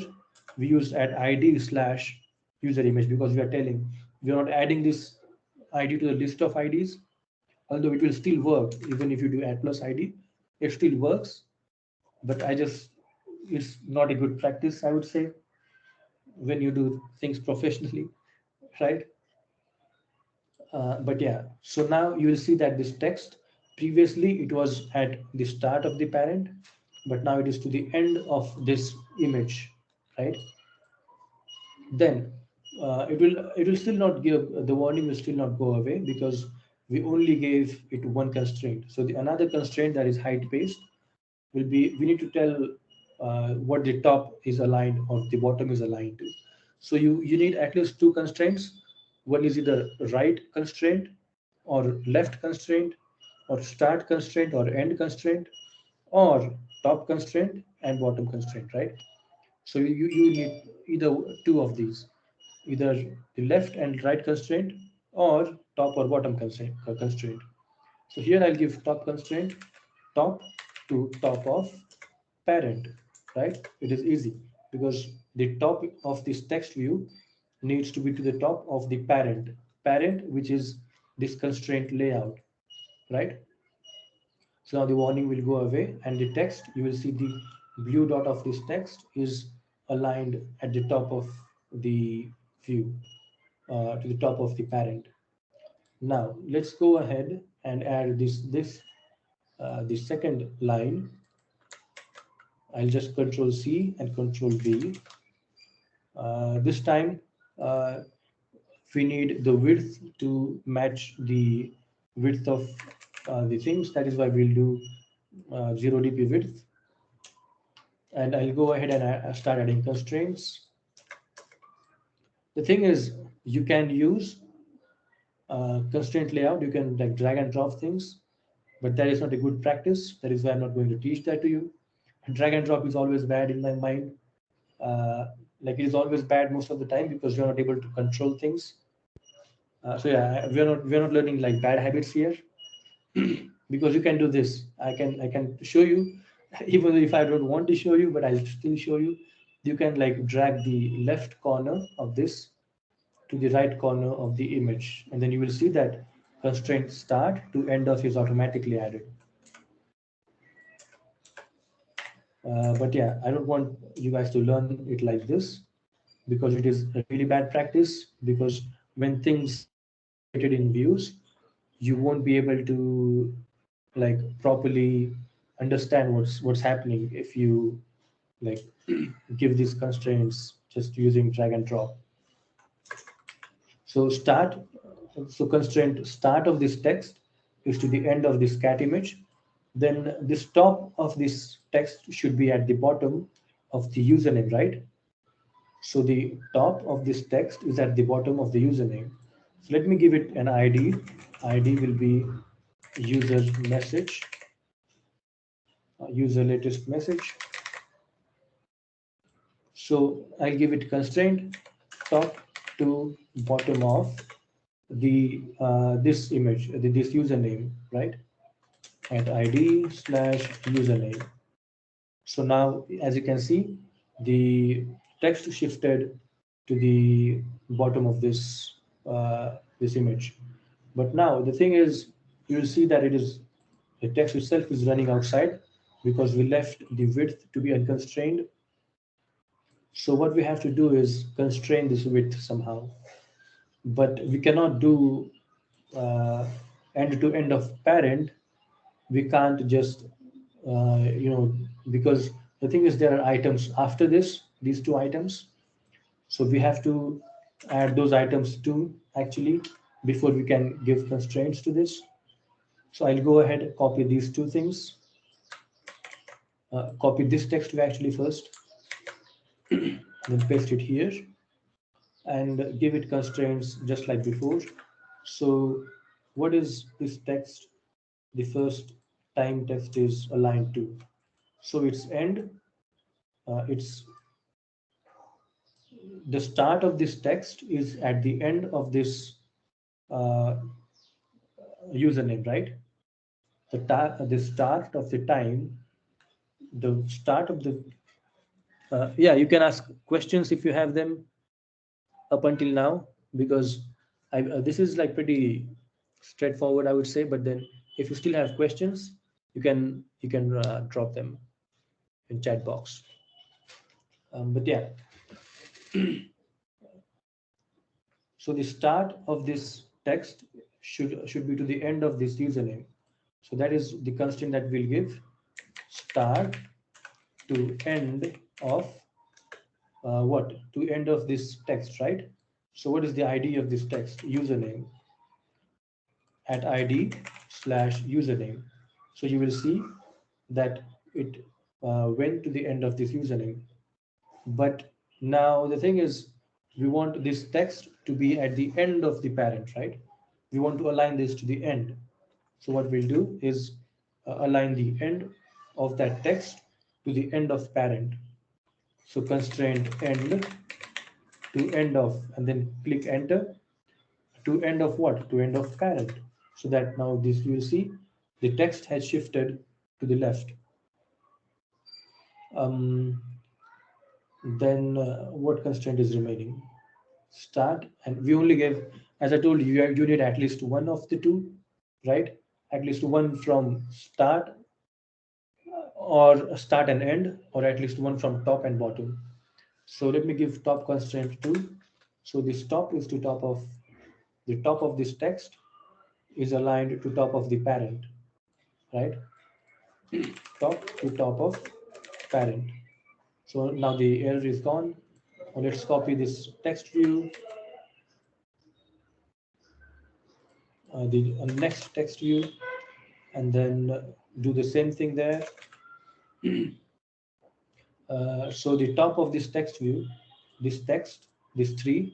We used at ID slash user image because we are telling we are not adding this ID to the list of IDs, although it will still work even if you do add plus ID. It still works, but I just it's not a good practice, I would say, when you do things professionally, right? But yeah, so now you will see that this text previously it was at the start of the parent, but now it is to the end of this image, right? Then it will still not give the warning will still not go away because we only gave it one constraint. So the another constraint that is height based will be we need to tell what the top is aligned or the bottom is aligned to. So you need at least two constraints. One is either right constraint or left constraint or start constraint or end constraint or top constraint and bottom constraint, right? So you need either two of these, either the left and right constraint or top or bottom constraint. So here I'll give top constraint, top to top of parent, right? It is easy because the top of this text view needs to be to the top of the parent, which is this constraint layout, right? So now the warning will go away and the text, you will see the blue dot of this text is aligned at the top of the view, to the top of the parent. Now let's go ahead and add the second line. I'll just control C and control V. This time uh, we need the width to match the width of the things. That is why we'll do 0 dp width. And I'll go ahead and start adding constraints. The thing is, you can use constraint layout. You can like drag and drop things, but that is not a good practice. That is why I'm not going to teach that to you. Drag and drop is always bad in my mind. Like it is always bad most of the time because you're not able to control things. So yeah, we're not learning like bad habits here. Because you can do this. I can show you, even if I don't want to show you, but I'll still show you. You can like drag the left corner of this to the right corner of the image, and then you will see that constraint start to end of is automatically added. But yeah, I don't want you guys to learn it like this, because it is a really bad practice. Because when things get separated in views, you won't be able to like properly understand what's happening if you like give these constraints just using drag and drop. So constraint start of this text is to the end of this cat image. Then this top of this text should be at the bottom of the username, right? So the top of this text is at the bottom of the username. So let me give it an ID. ID will be user message, user latest message. So I'll give it constraint top to bottom of the this image, this username, right? At ID slash username. So now, as you can see, the text shifted to the bottom of this image. But now the thing is, you'll see that the text itself is running outside because we left the width to be unconstrained. So what we have to do is constrain this width somehow. But we cannot do uh, end to end of parent. We can't just because the thing is there are items after these two items, so we have to add those items too actually before we can give constraints to this. So I'll go ahead and copy these two things, copy this text to actually first, then paste it here and give it constraints just like before. So what is this text? The first time text is aligned to, so its end, it's the start of this text is at the end of this uh, username, right? The start of the time, the start of the yeah, you can ask questions if you have them up until now, because this is like pretty straightforward, I would say. But then, if you still have questions, you can drop them in chat box. But yeah, so the start of this text should be to the end of this username. So that is the constraint that we'll give, start to end of what? To end of this text, right? So what is the ID of this text? Username at ID slash username. So you will see that it went to the end of this username. But now the thing is, we want this text to be at the end of the parent, right? We want to align this to the end. So what we'll do is align the end of that text to the end of parent. So constraint end to end of, and then click enter. To end of what? To end of parent. So that now this, you will see the text has shifted to the left. Um, then what constraint is remaining? Start, and we only gave, as I told you, you need at least one of the two, right? At least one from start, or start and end, or at least one from top and bottom. So let me give top constraint 2. So this top is to top of the top of this text is aligned to top of the parent, right? Top to top of parent. So now the error is gone. Now let's copy this text view, the next text view, and then do the same thing there. So the top of this text view, this text, this 3,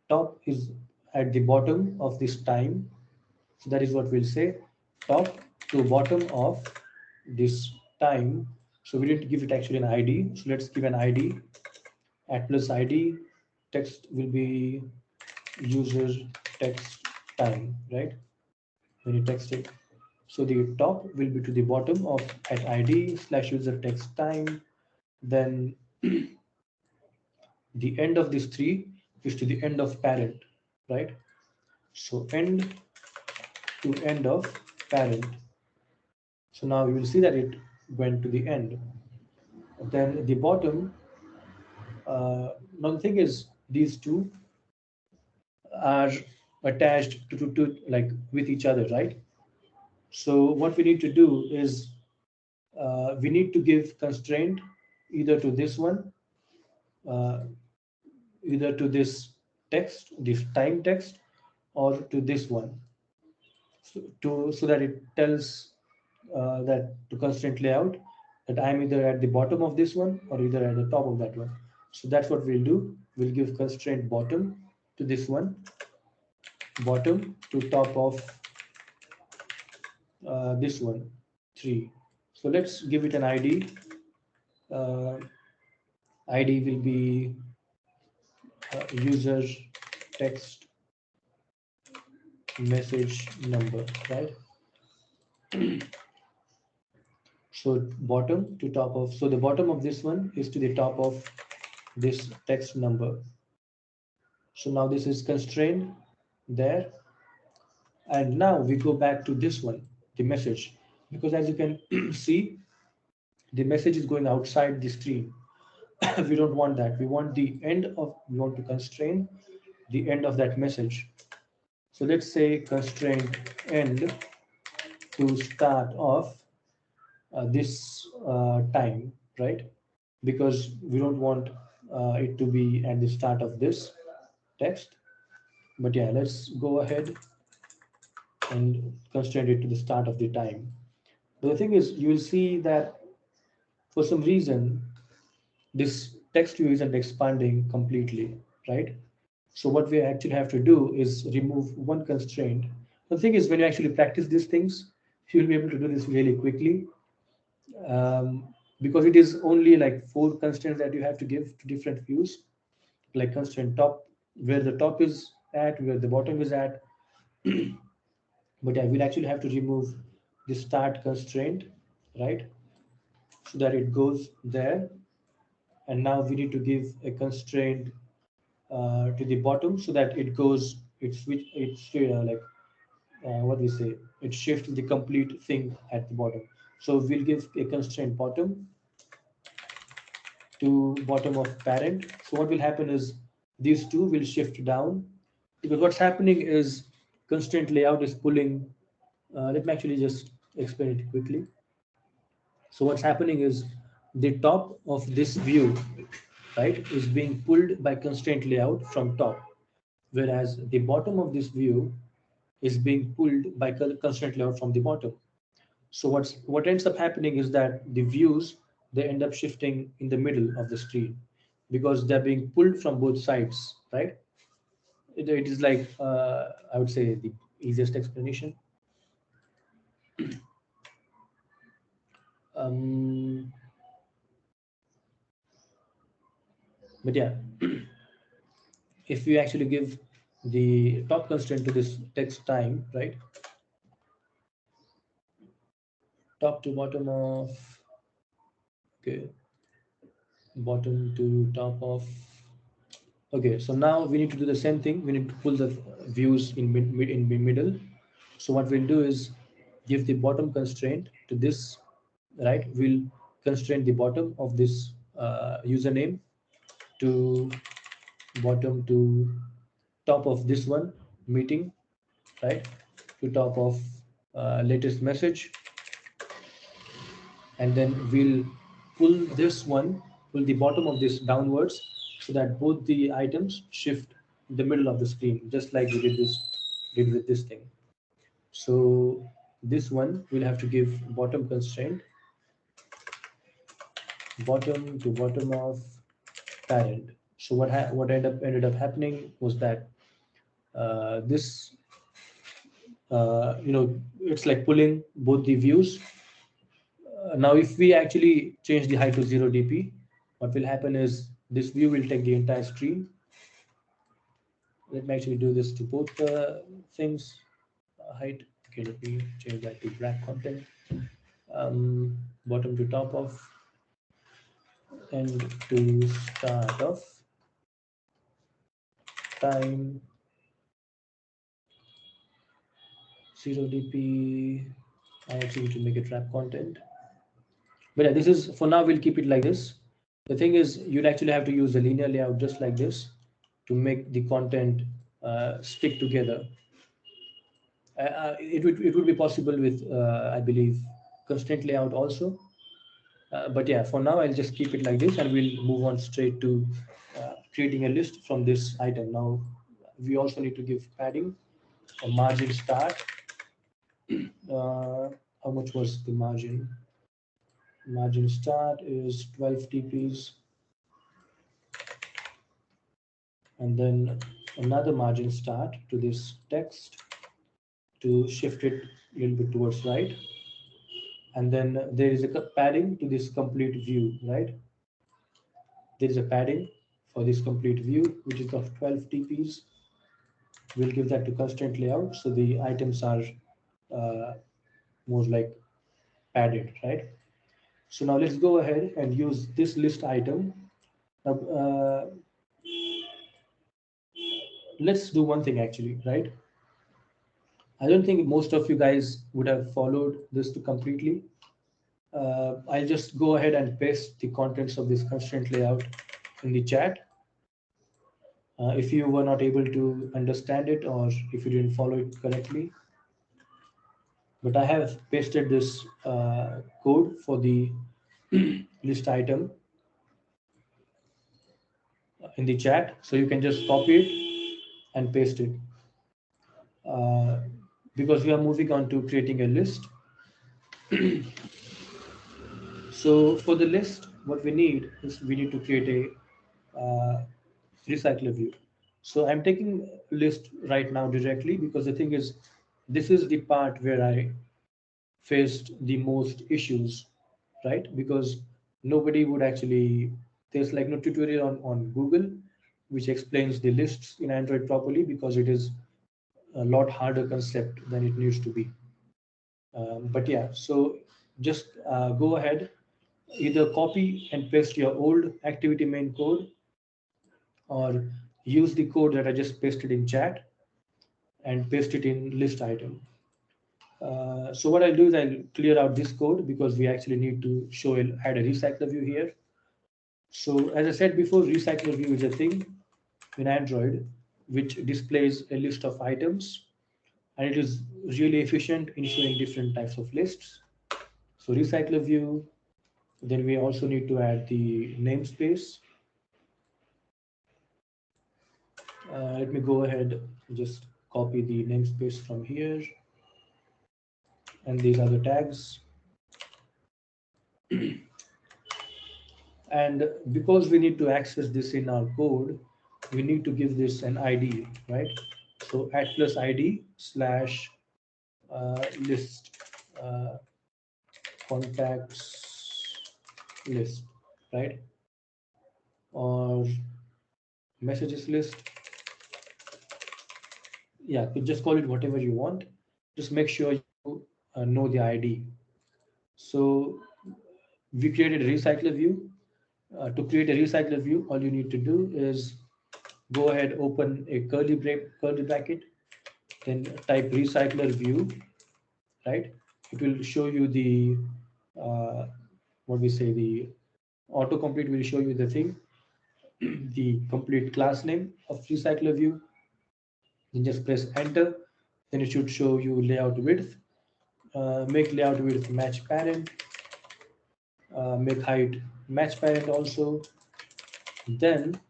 top is at the bottom of this time. So that is what we'll say, top to bottom of this time. So we didn't give it actually an ID. So let's give an ID at plus ID. Text will be user text time, right? When you text it. So the top will be to the bottom of at ID slash user text time. Then the end of this 3 is to the end of parent, right? So end to end of parent. So now you will see that it went to the end. Then the bottom, now the thing is these two are attached to like with each other, right? So what we need to do is we need to give constraint either to this one, uh, either to this text, this time text, or to this one, so that it tells that to constraint layout that I'm either at the bottom of this one or either at the top of that one. So that's what we'll do. We'll give constraint bottom to this one, bottom to top of this one, 3. So let's give it an ID. Uh, ID will be user text message number, right? So bottom to top of, so the bottom of this one is to the top of this text number. So now this is constrained there. And now we go back to this one, the message, because as you can see, the message is going outside the screen. We don't want that. We want the end of, we want to constrain the end of that message. So let's say constraint end to start of this time, right? Because we don't want it to be at the start of this text. But yeah, let's go ahead and constrain it to the start of the time. But the thing is, you will see that for some reason, this text view isn't expanding completely, right? So what we actually have to do is remove one constraint. The thing is, when you actually practice these things, you'll be able to do this really quickly, um, because it is only like 4 constraints that you have to give to different views, like constraint top, where the top is at, where the bottom is at. But I will actually have to remove the start constraint, right? So that it goes there. And now we need to give a constraint to the bottom so that it goes, it switch, it's like what we say, it shifts the complete thing at the bottom. So we'll give a constraint bottom to bottom of parent. So what will happen is these two will shift down, because what's happening is constraint layout is pulling. Let me actually just explain it quickly. So what's happening is the top of this view, right, is being pulled by constraint layout from top, whereas the bottom of this view is being pulled by constraint layout from the bottom. So what ends up happening is that the views, they end up shifting in the middle of the screen because they're being pulled from both sides, right? It is like I would say the easiest explanation. Um, but yeah, if we actually give the top constraint to this text time, right? Top to bottom of, okay, bottom to top of. Okay, so now we need to do the same thing. We need to pull the views in middle. So what we'll do is give the bottom constraint to this, right? We'll constrain the bottom of this username to bottom to top of this one meeting, right? To top of latest message, and then we'll pull this one, pull the bottom of this downwards so that both the items shift in the middle of the screen, just like we did with this thing. So this one we'll have to give bottom constraint, bottom to bottom of parent. So what ended up happening was that this it's like pulling both the views. Now if we actually change the height to 0 dp, what will happen is this view will take the entire screen. Let me actually do this to both things. Height, okay, let me change that to black content. Bottom to top of, and to start of time. 0 dp. I actually need to make it wrap content. But yeah, this is for now. We'll keep it like this. The thing is, you'd actually have to use a linear layout just like this to make the content stick together. It would be possible with I believe constraint layout also. But yeah, for now I'll just keep it like this, and we'll move on straight to creating a list from this item. Now we also need to give padding, a margin start. How much was the margin? Margin start is 12 TPs, and then another margin start to this text to shift it a little bit towards right. And then there is a padding to this complete view, right? There is a padding for this complete view, which is of 12 TPs. We'll give that to constraint layout, so the items are uh, more like padded, right? So now let's go ahead and use this list item. Now, let's do one thing actually, right? I don't think most of you guys would have followed this to completely. I'll just go ahead and paste the contents of this constraint layout in the chat. If you were not able to understand it or if you didn't follow it correctly, but I have pasted this code for the list item in the chat, so you can just copy it and paste it. Uh, because we are moving on to creating a list. So for the list, what we need is we need to create a recycler view. So I'm taking list right now directly because the thing is, this is the part where I faced the most issues, right? Because nobody would actually, there's like no tutorial on Google which explains the lists in Android properly, because it is a lot harder concept than it needs to be. But yeah, so just go ahead, either copy and paste your old activity main code, or use the code that I just pasted in chat and paste it in list item. So what I'll do is I'll clear out this code because we actually need to add a recycler view here. So as I said before, recycler view is a thing in Android which displays a list of items, and it is really efficient in showing different types of lists. So recycler view, then we also need to add the namespace. Let me go ahead and just copy the namespace from here, and these are the tags. And because we need to access this in our code, we need to give this an ID, right? So add plus ID slash list, uh, contacts list, right? Or messages list. Yeah, you just call it whatever you want. Just make sure you know the ID. So we created a recycler view. To create a recycler view, all you need to do is go ahead, open a curly bracket, then type recycler view, right? It will show you the what we say, the autocomplete will show you the thing, the complete class name of recycler view. Then just press enter. Then it should show you layout width. Make layout width match parent. Make height match parent also. Then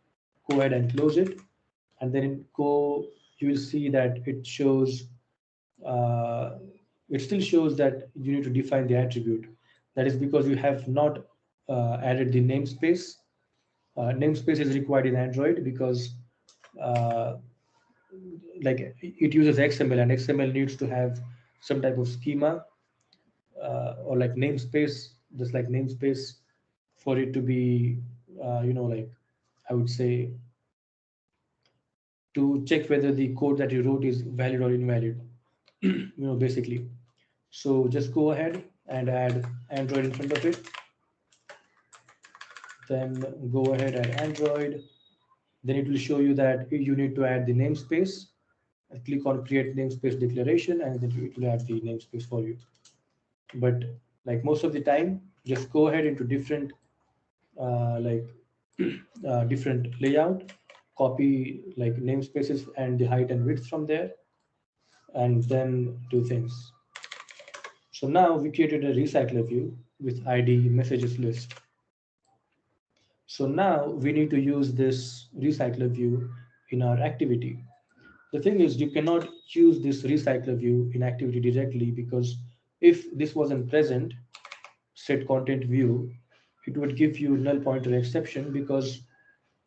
go ahead and close it, and then you will see that it shows, uh, it still shows that you need to define the attribute. That is because you have not added the namespace. Namespace is required in Android because uh, like it uses XML, and XML needs to have some type of schema, or like namespace, just like namespace, for it to be, like I would say, to check whether the code that you wrote is valid or invalid, basically. So just go ahead and add Android in front of it. Then go ahead and Android. Then it will show you that you need to add the namespace, click on create namespace declaration, and then it will have the namespace for you. But like most of the time, just go ahead into different like different layout, copy like namespaces and the height and width from there, and then do things. So now we created a recycler view with ID messages list. So now we need to use this recycler view in our activity. The thing is, you cannot use this recycler view in activity directly, because if this wasn't present, set content view, it would give you null pointer exception because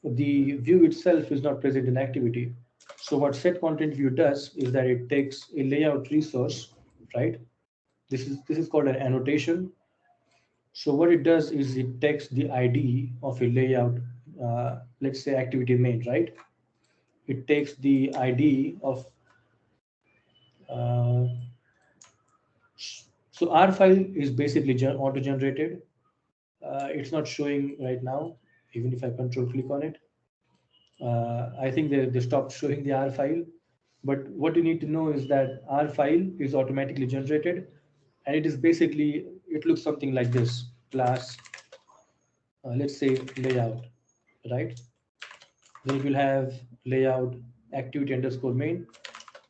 the view itself is not present in activity. So what set content view does is that it takes a layout resource, right? This is called an annotation. So what it does is it takes the ID of a layout, let's say activity main, right? It takes the ID of uh, so R file is basically auto-generated. It's not showing right now, even if I control click on it. I think they stopped showing the R file. But what you need to know is that R file is automatically generated, and it is basically, it looks something like this: class, let's say layout, right? Then it will have layout activity underscore main,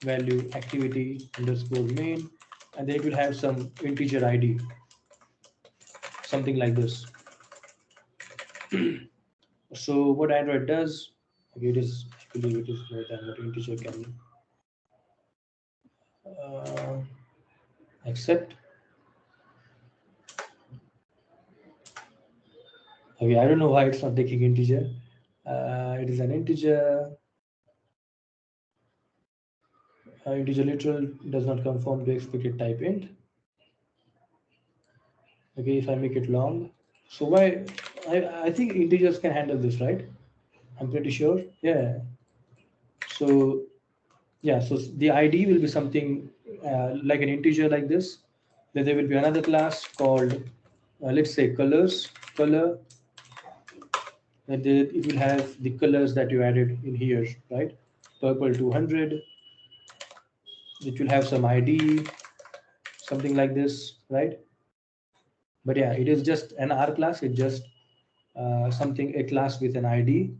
value activity underscore main, and then it will have some integer ID, something like this. So what Android does, okay, it is, I believe it is more than what integer can uh, accept. Okay, I don't know why it's not taking integer. It is an integer. Integer literal does not conform to expected type int. Okay, if I make it long. So why? I think integers can handle this, right? I'm pretty sure. Yeah. So yeah, so the ID will be something like an integer like this. Then there will be another class called, let's say colors, color, and then it will have the colors that you added in here, right? Purple 200, it will have some ID, something like this, right? But yeah, it is just an R class. It's just something, a class with an ID,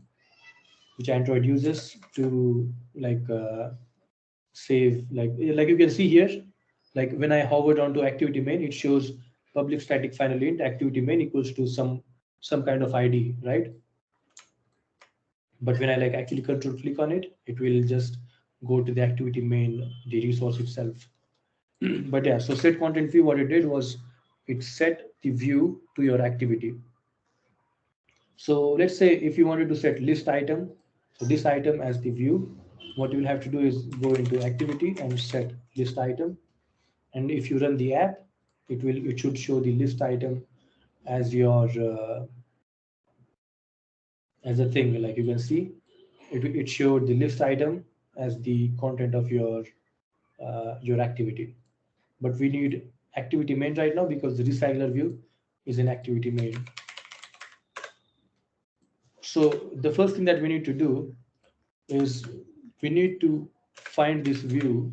which Android uses to like save, like you can see here, like when I hovered onto activity main, it shows public static final int activity main equals to some kind of ID, right? But when I like actually control click on it, it will just go to the activity main, the resource itself. But yeah, so set content view, what it did was it set the view to your activity. So let's say if you wanted to set list item, so this item as the view, what you will have to do is go into activity and set list item. And if you run the app, it should show the list item as your as a thing. Like you can see, it showed the list item as the content of your activity. But we need activity main right now because the recycler view is in activity main. So the first thing that we need to do is we need to find this view,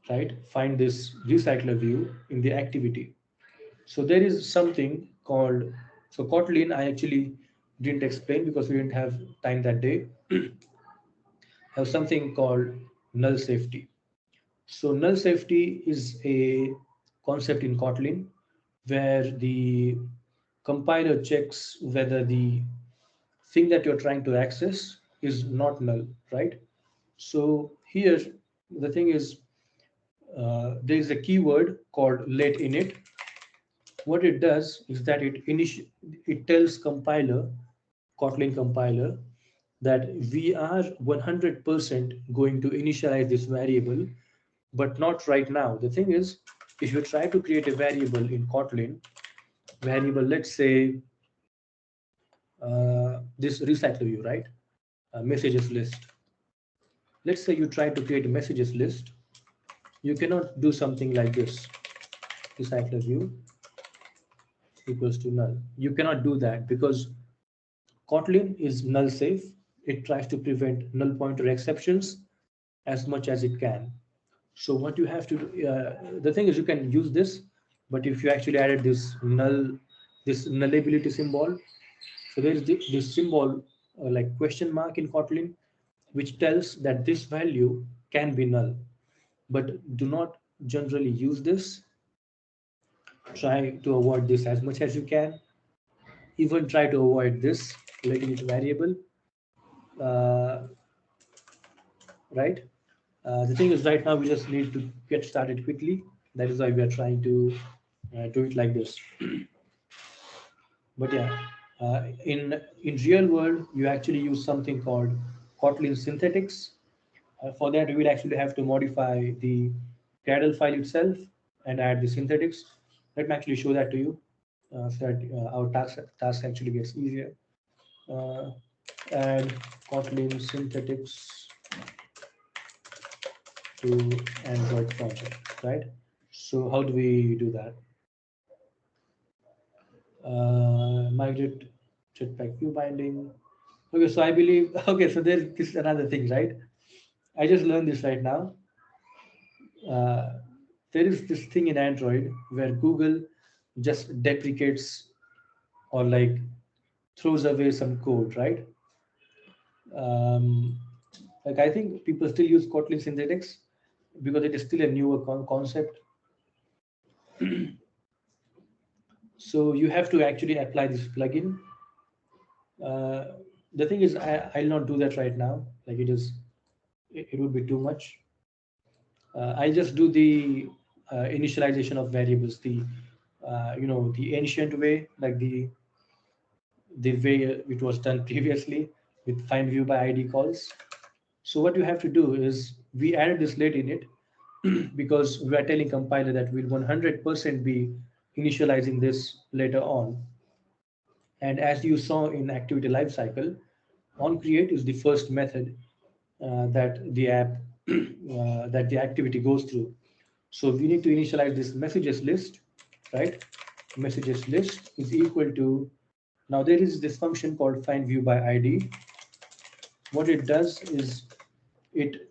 right? Find this recycler view in the activity. So there is something called, so Kotlin, I actually didn't explain because we didn't have time that day, have something called null safety. So null safety is a concept in Kotlin where the compiler checks whether the thing that you're trying to access is not null, right? So here, the thing is, there is a keyword called let init. What it does is that it tells compiler, Kotlin compiler, that we are 100% going to initialize this variable, but not right now. The thing is, if you try to create a variable in Kotlin, variable, let's say this recycle view, right? Messages list. Let's say you try to create a messages list. You cannot do something like this. Recycler view equals to null. You cannot do that because Kotlin is null safe. It tries to prevent null pointer exceptions, as much as it can. So what you have to do, the thing is you can use this, but if you actually added this nullability symbol, so there is this symbol like question mark in Kotlin, which tells that this value can be null, but do not generally use this. Try to avoid this as much as you can. Even try to avoid this, letting it variable, uh, right? The thing is, right now we just need to get started quickly. That is why we are trying to do it like this. But yeah, in real world, you actually use something called Kotlin synthetics. For that, we will actually have to modify the Gradle file itself and add the synthetics. Let me actually show that to you so that our task actually gets easier. Uh, add Kotlin synthetics to Android project, right? So how do we do that? Migrate jetpack view binding. Okay, so I believe, okay, so there's this is another thing, right? I just learned this right now. Uh, there is this thing in Android where Google just deprecates or like throws away some code, right? Um, like I think people still use Kotlin synthetics because it is still a newer concept. So you have to actually apply this plugin. Uh, the thing is, I'll not do that right now. Like it would be too much. I just do the initialization of variables, the the ancient way, like the way it was done previously with find view by ID calls. So what you have to do is we added this late in it because we are telling compiler that we'll 100% be initializing this later on. And as you saw in activity lifecycle, on create is the first method that the app that the activity goes through. So we need to initialize this messages list, right? Messages list is equal to, now there is this function called find view by ID. What it does is it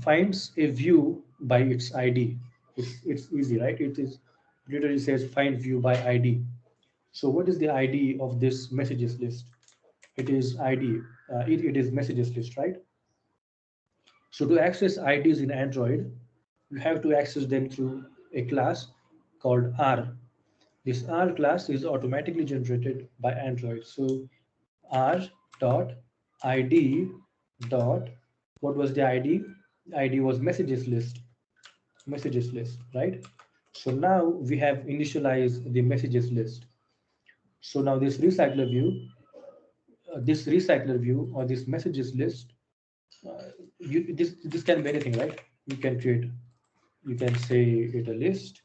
finds a view by its ID. It's easy, right? It is literally says find view by ID. So what is the ID of this messages list? It is ID. It is messages list, right? So to access IDs in Android, you have to access them through a class called R. This R class is automatically generated by Android. So R dot ID dot, what was the ID? ID was messages list, right? So now we have initialized the messages list. So now this recycler view or this messages list, this can be anything, right? You can create, you can say it a list.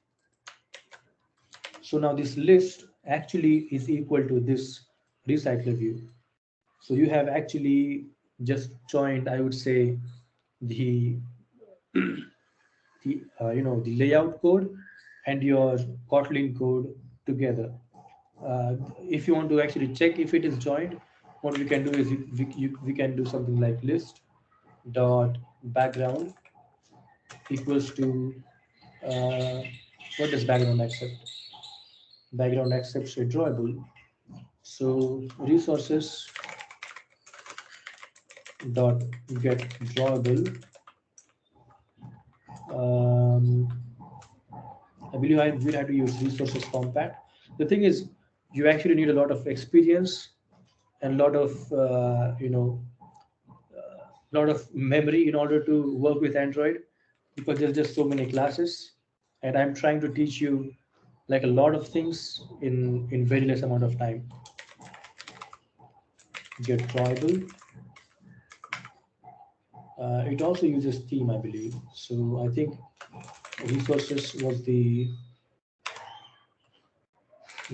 So now this list actually is equal to this recycler view. So you have actually just joined, I would say, the the layout code and your Kotlin code together. If you want to actually check if it is joined, what we can do is we can do something like list dot background equals to what does background accept? Background accepts a drawable. So resources dot get drawable. Um, I believe I will have to use resources compact. The thing is, you actually need a lot of experience and a lot of lot of memory in order to work with Android because there's just so many classes, and I'm trying to teach you like a lot of things in very less amount of time. Get drawable. It also uses theme, I believe. So I think resources was the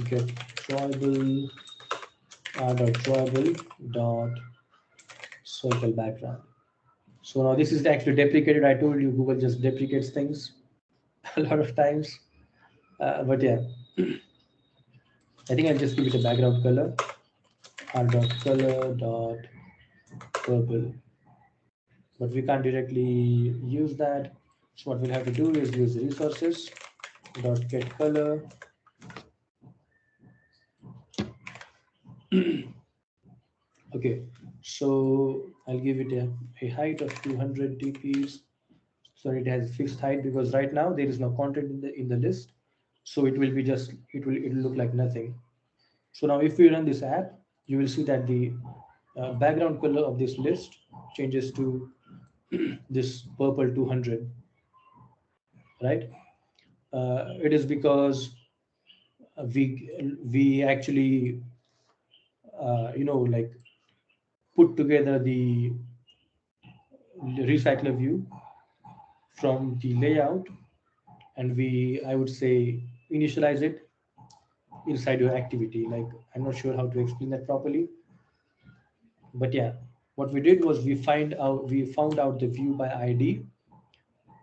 get drawable dot drawable dot circle background. So now this is actually deprecated. I told you Google just deprecates things a lot of times. But yeah, I think I'll just give it a background color. R dot color dot purple. but we can't directly use that. So what we'll have to do is use resources dot get color. Okay, so I'll give it a height of 200 dps. So it has fixed height because right now there is no content in the list. So it will be just it will look like nothing. So now if we run this app, you will see that the background color of this list changes to this purple 200, right? It is because we actually like put together the recycler view from the layout, and we, I would say, initialize it inside your activity. Like, I'm not sure how to explain that properly, but yeah, what we did was we found out the view by ID,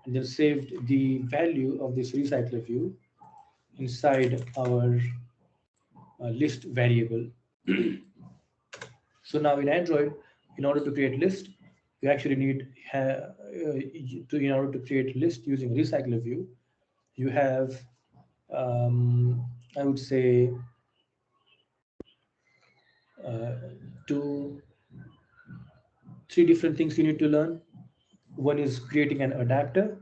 and then saved the value of this recycler view inside our list variable. So now in Android, in order to create list, you actually need in order to create list using recycler view, you have I would say uh, two, three different things you need to learn. One is creating an adapter.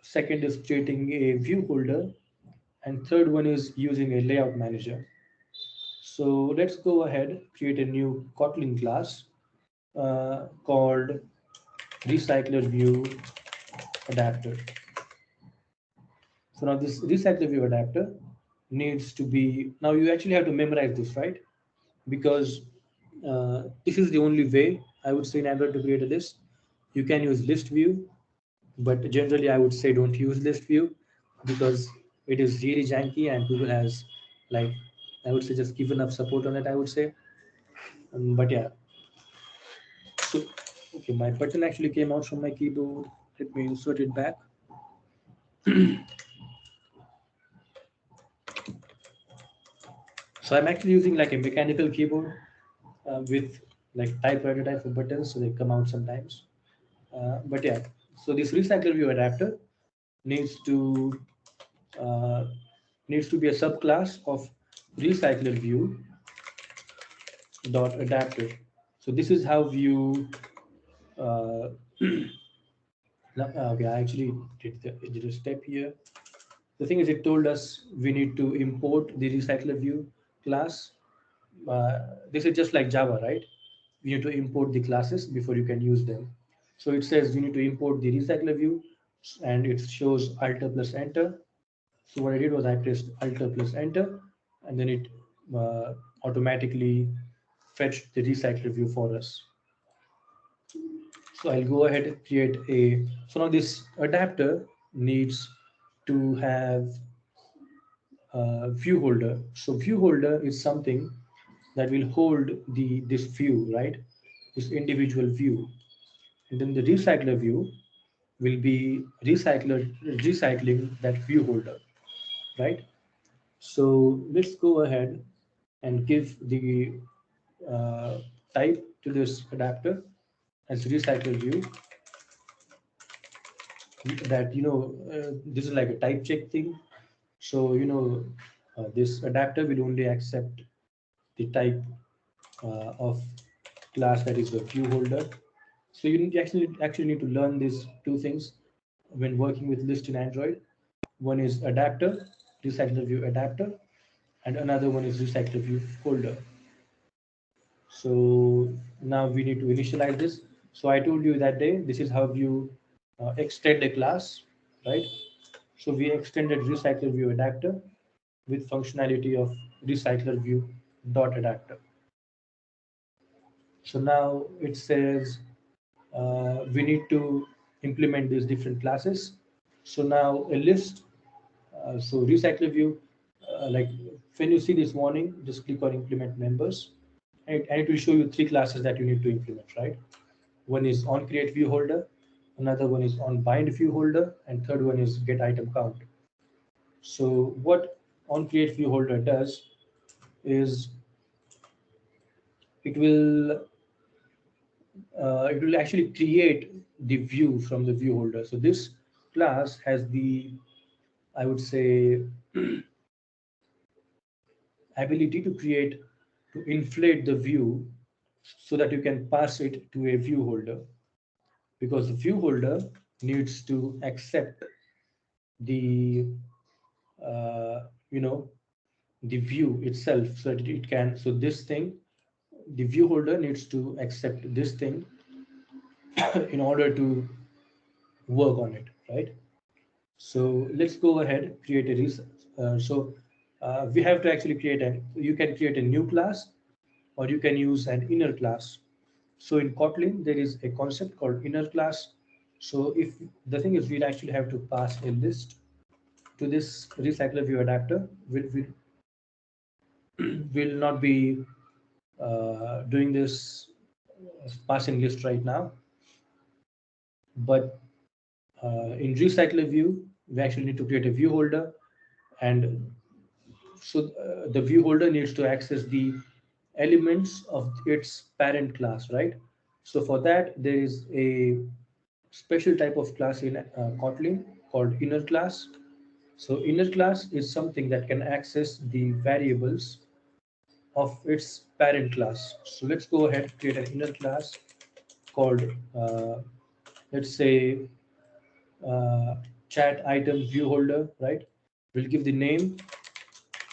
Second is creating a view holder, and third one is using a layout manager. So let's go ahead, create a new Kotlin class called recycler view adapter. So now this recycler view adapter needs to be, now you actually have to memorize this, right? Because this is the only way I would say in Android to create a list. You can use list view, but generally I would say don't use list view because it is really janky and Google has, like, I would say, just given up support on it, I would say. But yeah, so okay, my button actually came out from my keyboard. Let me insert it back. So I'm actually using like a mechanical keyboard with like typewriter type of buttons, so they come out sometimes. But yeah, so this recycler view adapter needs to uh, needs to be a subclass of recycler view dot adapter. So this is how you uh, okay, I actually did a step here. The thing is, it told us we need to import the recycler view class. uh, this is just like Java, right? You need to import the classes before you can use them. So it says you need to import the recycler view, and it shows Alt plus Enter. So what I did was I pressed Alt plus Enter, and then it automatically fetched the recycler view for us. So I'll go ahead and create a. So now this adapter needs to have view holder. So view holder is something that will hold the this view, right? This individual view, and then the recycler view will be recycling that view holder, right? So let's go ahead and give the uh, type to this adapter as recycle view. That this is like a type check thing. So this adapter will only accept the type of class that is the view holder. So you need actually need to learn these two things when working with list in Android. One is adapter, recycler view adapter, and another one is recycler view holder. So now we need to initialize this. So I told you that day, this is how you extend a class, right? So we extended recycler view adapter with functionality of recycler view dot adapter. So now it says we need to implement these different classes. So now a list, so recycler view, like when you see this warning, just click on implement members, and it will show you three classes that you need to implement, right? One is on create view holder, another one is on bind view holder, and third one is get item count. So what on create view holder does is it will it will actually create the view from the view holder. So this class has the, I would say, ability to create, to inflate the view so that you can pass it to a view holder, because the view holder needs to accept the you know, the view itself, so that it can, so this thing, the view holder needs to accept this thing in order to work on it, right? So let's go ahead, create a we have to actually create an, you can create a new class or you can use an inner class. So in Kotlin, there is a concept called inner class. So if the thing is, we'd actually have to pass a list to this recycler view adapter. Will not be doing this passing list right now, but in recycler view, we actually need to create a view holder, and so the view holder needs to access the elements of its parent class, right? So for that, there is a special type of class in Kotlin called inner class. So inner class is something that can access the variables of its parent class. So let's go ahead, create an inner class called, let's say, uh, chat item view holder, right? We'll give the name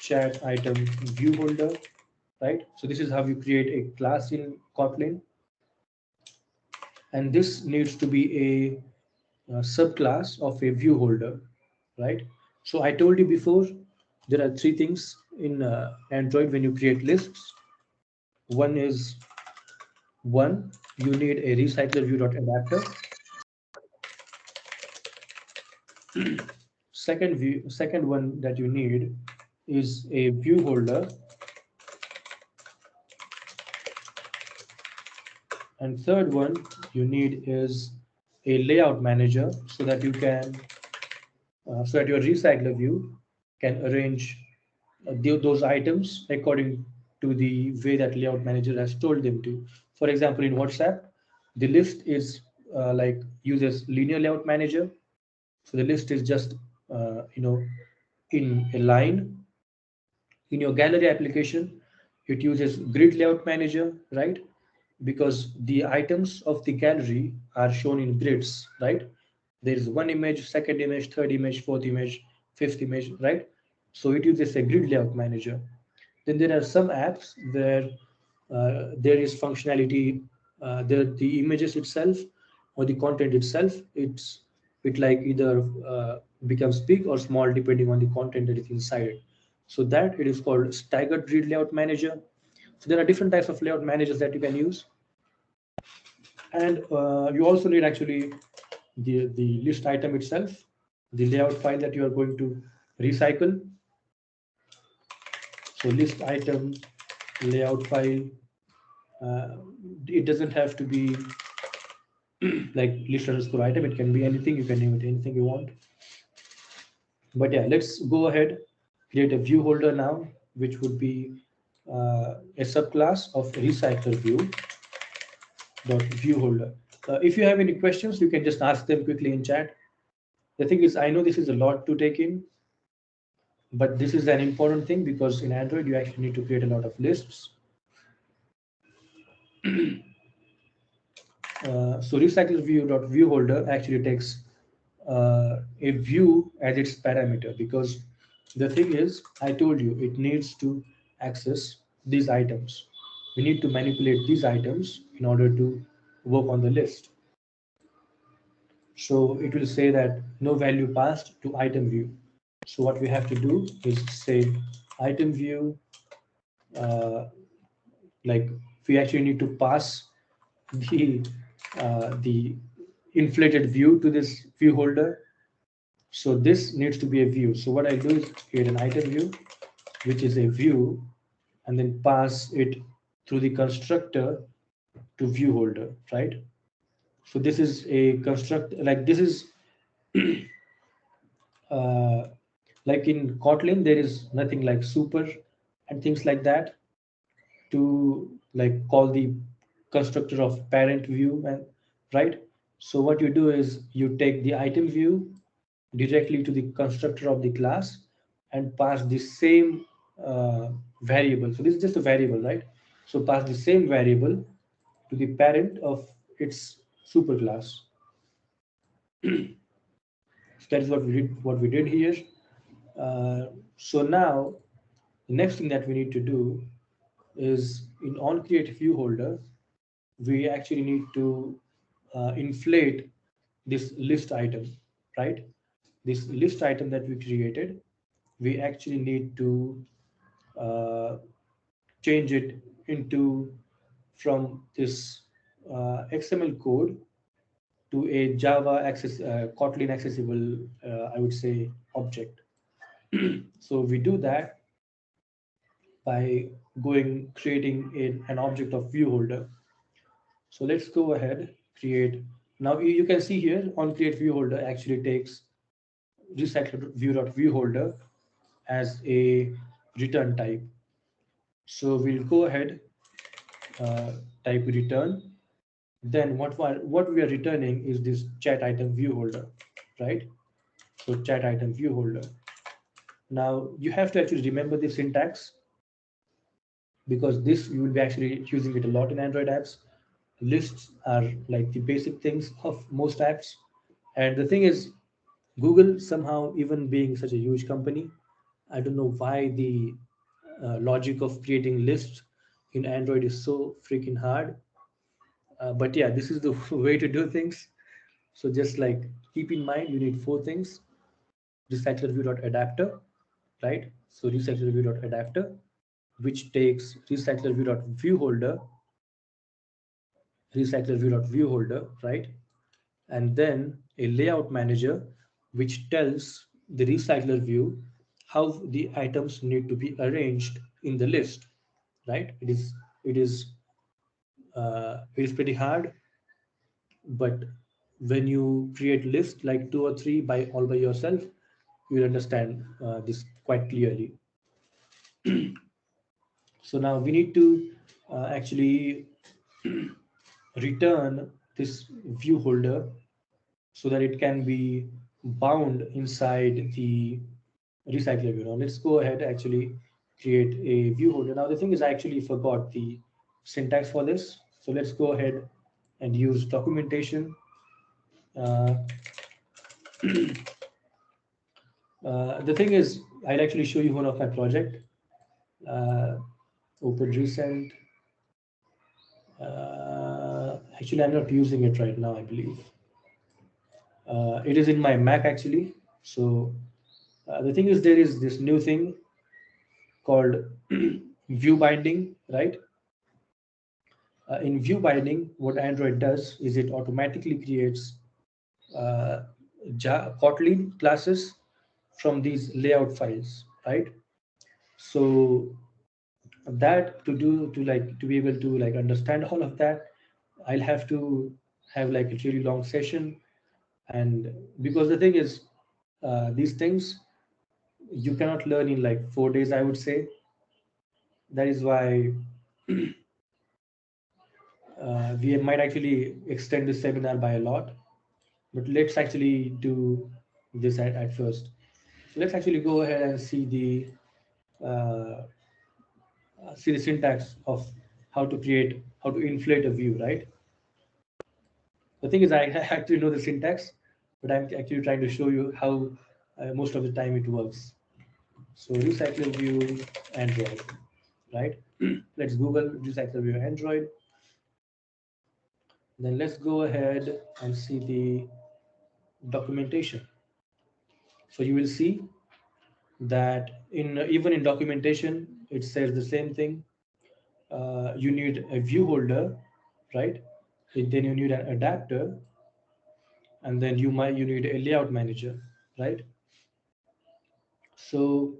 chat item view holder, right? So this is how you create a class in Kotlin, and this needs to be a subclass of a view holder, right? So I told you before, there are three things in Android when you create lists. One is, one, you need a recycler view dot adapter. Second one that you need is a view holder, and third one you need is a layout manager, so that you can so that your recycler view can arrange those items according to the way that layout manager has told them to. For example, in WhatsApp, the list is uses linear layout manager. So the list is just in a line. In your gallery application, it uses grid layout manager, right? Because the items of the gallery are shown in grids, right? There is one image, second image, third image, fourth image, fifth image, right? So it uses a grid layout manager. Then there are some apps where there is functionality, the images itself or the content itself, it like either becomes big or small depending on the content that is inside it. So that it is called staggered grid layout manager. So there are different types of layout managers that you can use, and you also need actually the list item itself, the layout file that you are going to recycle. So list item layout file, uh, it doesn't have to be like list underscore item, it can be anything, you can name it anything you want. But yeah, let's go ahead, create a view holder now, which would be a subclass of recycler view dot view holder. If you have any questions, you can just ask them quickly in chat. The thing is, I know this is a lot to take in, but this is an important thing because in Android you actually need to create a lot of lists. So recycler view dot view holder actually takes a view as its parameter, because the thing is, I told you, it needs to access these items. We need to manipulate these items in order to work on the list. So it will say that no value passed to item view. So what we have to do is say item view, uh, like we actually need to pass the inflated view to this view holder. So this needs to be a view. So what I do is create an item view, which is a view, and then pass it through the constructor to view holder, right? So this is a construct, like this is uh, like in Kotlin, there is nothing like super and things like that to like call the constructor of parent view, and right. So what you do is you take the item view directly to the constructor of the class and pass the same variable. So this is just a variable, right? So pass the same variable to the parent of its superclass. So that is what we did. What we did here. So now the next thing that we need to do is in on create view holder, we actually need to inflate this list item, right? This list item that we created, we actually need to uh, change it into from this XML code to a Java Kotlin accessible, I would say, object. So we do that by going creating an object of view holder. So let's go ahead, create. Now you can see here on create view holder actually takes recycled view holder as a return type. So we'll go ahead, uh, type return. Then what we are returning is this chat item view holder, right? So chat item view holder. Now you have to actually remember the syntax because this you will be actually using it a lot in Android apps. Lists are like the basic things of most apps. And the thing is, Google somehow, even being such a huge company, I don't know why the logic of creating lists in Android is so freaking hard. But yeah, this is the way to do things. So just like keep in mind, you need four things: recycler view.adapter, right? So recycler view.adapter, which takes recycler view.view holder, recycler view.view holder, right? And then a layout manager, which tells the recycler view how the items need to be arranged in the list, right? It is pretty hard, but when you create list like two or three by all by yourself, you'll understand this quite clearly. So now we need to actually return this view holder so that it can be bound inside the recycler view. Now let's go ahead actually create a view holder. Now the thing is I actually forgot the syntax for this. So let's go ahead and use documentation. Uh, the thing is I'll actually show you one of my project. Uh, Open recent. Actually, I'm not using it right now, I believe. It is in my Mac actually. So the thing is, there is this new thing called view binding, right? In view binding, what Android does is it automatically creates uh, Kotlin classes from these layout files, right? So that to be able to like understand all of that, I'll have to have like a really long session. And because the thing is, these things you cannot learn in like 4 days, I would say. That is why we might actually extend this seminar by a lot. But let's actually do this at first. So let's actually go ahead and see the syntax of how to inflate a view, right? The thing is, I actually know the syntax, but I'm actually trying to show you how most of the time it works. So recycler view Android, right? Let's Google recycler view Android. Then let's go ahead and see the documentation. So you will see that in even in documentation, it says the same thing. You need a view holder, right? Then you need an adapter, and then you need a layout manager, right? So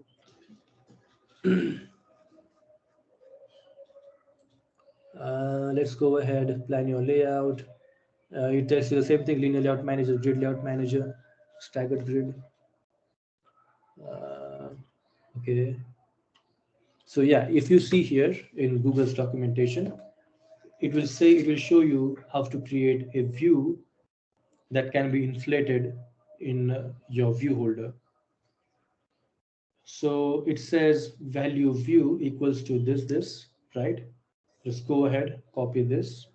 let's go ahead, plan your layout. It tells you the same thing: linear layout manager, grid layout manager, staggered grid. Uh, okay. So yeah, if you see here in Google's documentation, it will show you how to create a view that can be inflated in your view holder. So it says value view equals to this, right? Just go ahead, copy this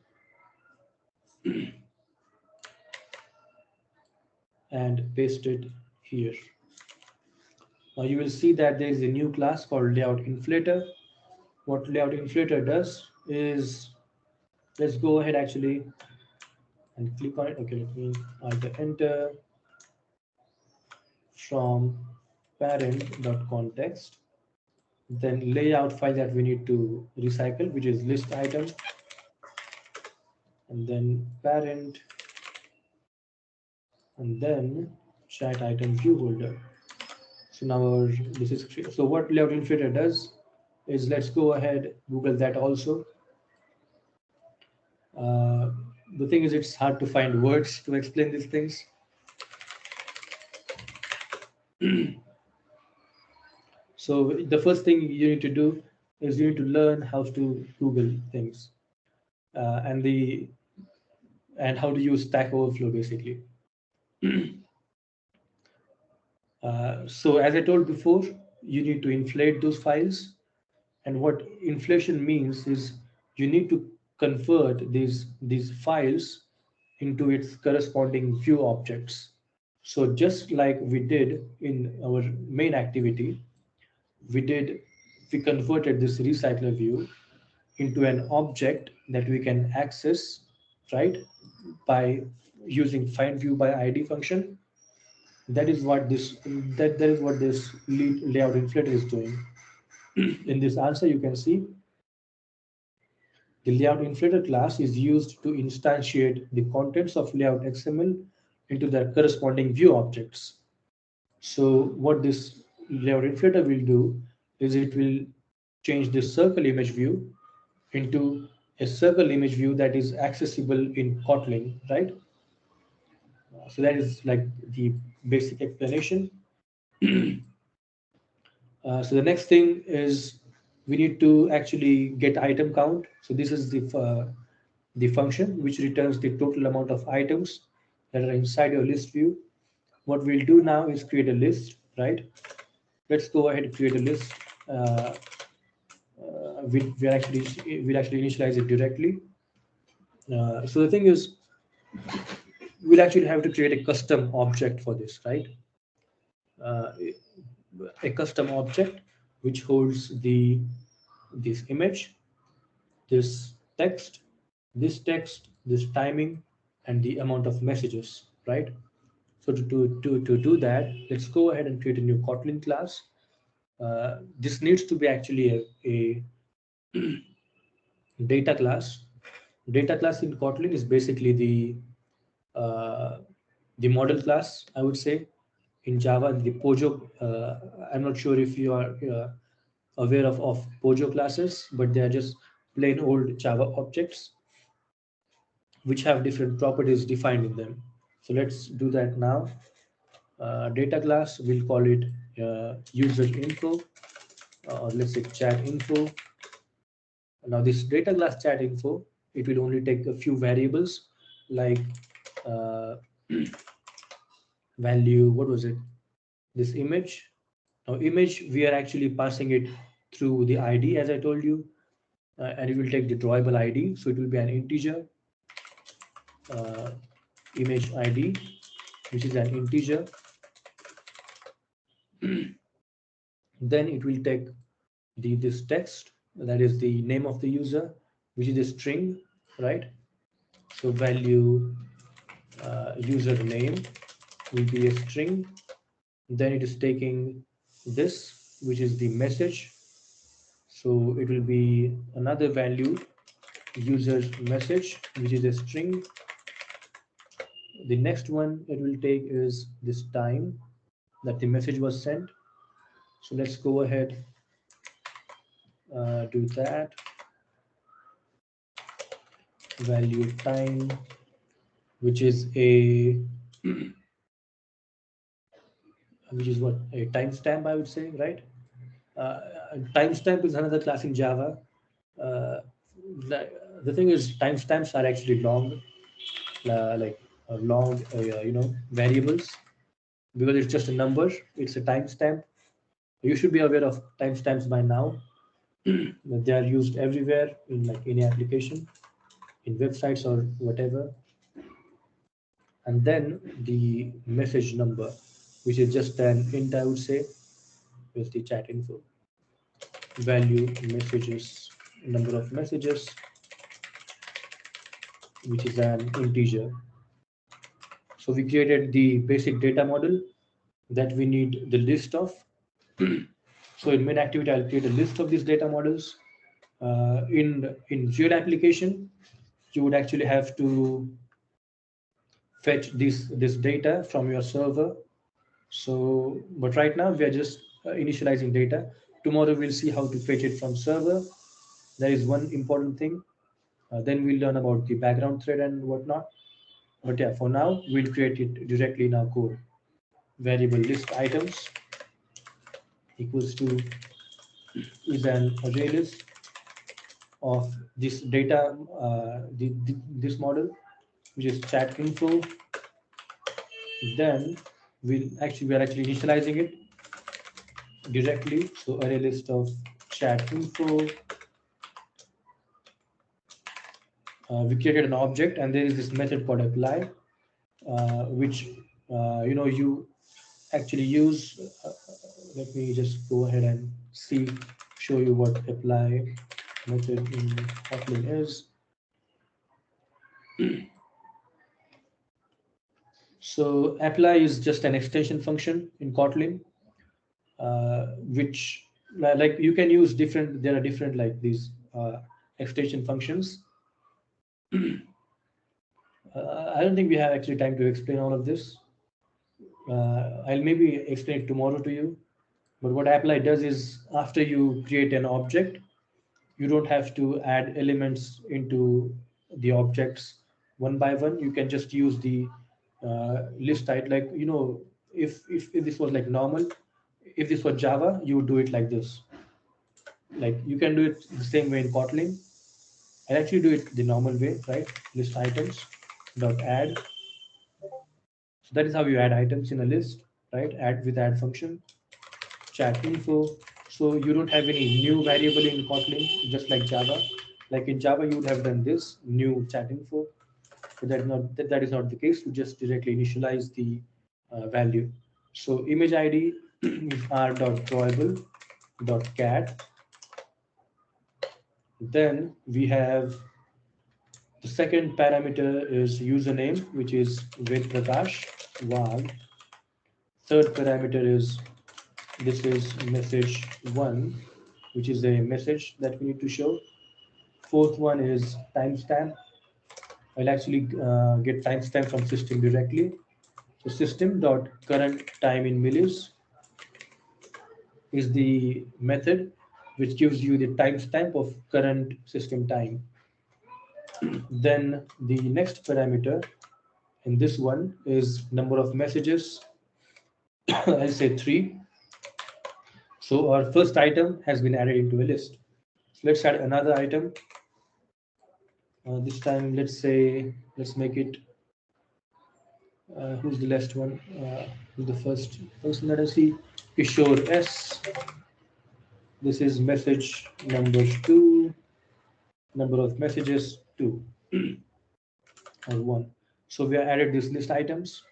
and paste it here. Now you will see that there is a new class called layout inflator. What layout inflator does is, let's go ahead actually and click on it. Okay, let me either enter from parent.context, then layout file that we need to recycle, which is list item, and then parent, and then chat item view holder. So now this is so what layout inflator does is, let's go ahead Google that also. Uh, the thing is, it's hard to find words to explain these things. So the first thing you need to do is you need to learn how to Google things, and the and how to use Stack Overflow basically. So as I told before, you need to inflate those files, and what inflation means is you need to convert these files into its corresponding view objects. So just like we did in our main activity, we did we converted this recycler view into an object that we can access, right, by using find view by ID function. That is what that is what this layout inflator is doing. In this answer, you can see the layout inflator class is used to instantiate the contents of layout XML into their corresponding view objects. So what this layout inflator will do is it will change this circle image view into a circle image view that is accessible in Kotlin, right? So that is like the basic explanation. So the next thing is we need to actually get item count. So this is the function which returns the total amount of items that are inside your list view. What we'll do now is create a list, right? Let's go ahead and create a list. Uh, we'll actually initialize it directly. So the thing is, we'll actually have to create a custom object for this, right? Uh, a custom object which holds this image, this text, this timing, and the amount of messages, right? So to do that, let's go ahead and create a new Kotlin class. This needs to be actually a data class. Data class in Kotlin is basically uh, the model class, I would say. In Java, the Pojo, I'm not sure if you are aware of Pojo classes, but they are just plain old Java objects which have different properties defined in them. So let's do that now. Data class, we'll call it user info, or let's say chat info. Now this data class chat info, it will only take a few variables like uh, value, what was it? This image. Now image, we are actually passing it through the ID as I told you, and it will take the drawable ID. So it will be an integer uh, image ID, which is an integer. Then it will take this text, that is the name of the user, which is a string, right? So value username will be a string. Then it is taking this, which is the message. So it will be another value, user message, which is a string. The next one it will take is this time that the message was sent. So let's go ahead, do that. Value time, which is a which is what, a timestamp, I would say, right? Uh, Timestamp is another class in Java. Uh, The thing is, timestamps are actually long, like long, variables, because it's just a number. It's a timestamp. You should be aware of timestamps by now. They are used everywhere in like any application, in websites or whatever. And then the message number, which is just an int, I would say, with the chat info, value, messages, number of messages, which is an integer. So we created the basic data model that we need the list of. So in main activity, I'll create a list of these data models. In real application, you would actually have to fetch this data from your server. So, but right now we are just initializing data. Tomorrow we'll see how to fetch it from server. That is one important thing. Then we'll learn about the background thread and whatnot. But yeah, for now we'll create it directly in our code. Variable list items equals to is an array list of this data, this model, which is chat info. Then we are actually initializing it directly. So array list of chat info. We created an object, and there is this method called apply, which you actually use. Let me just go ahead and show you what apply method in Kotlin is. So apply is just an extension function in Kotlin, which like you can use different. There are different like these extension functions. I don't think we have actually time to explain all of this. I'll maybe explain it tomorrow to you. But what apply does is after you create an object, you don't have to add elements into the objects one by one. You can just use the list type. Like, if this was like normal, if this was Java, you would do it like this. Like you can do it the same way in Kotlin. I actually do it the normal way, right? List items dot add. So that is how you add items in a list, right? Add with add function, chat info. So you don't have any new variable in Kotlin, just like Java. Like in Java, you would have done this new chat info, but that is not the case. You just directly initialize the value. So image ID is r.drawable.cat. Then we have the second parameter is username, which is Vedprakash Wagh. Third parameter is this is message one, which is a message that we need to show. Fourth one is timestamp. I'll actually get timestamp from system directly. So system dot current time in millis is the method which gives you the timestamp of current system time. Then the next parameter in this one is number of messages. I'll say 3. So our first item has been added into a list. So let's add another item. This time, let's make it. Who's the last one? Who's the first person that I see? Kishore S. This is message number 2. Number of messages 2 or 1. So we have added these list items.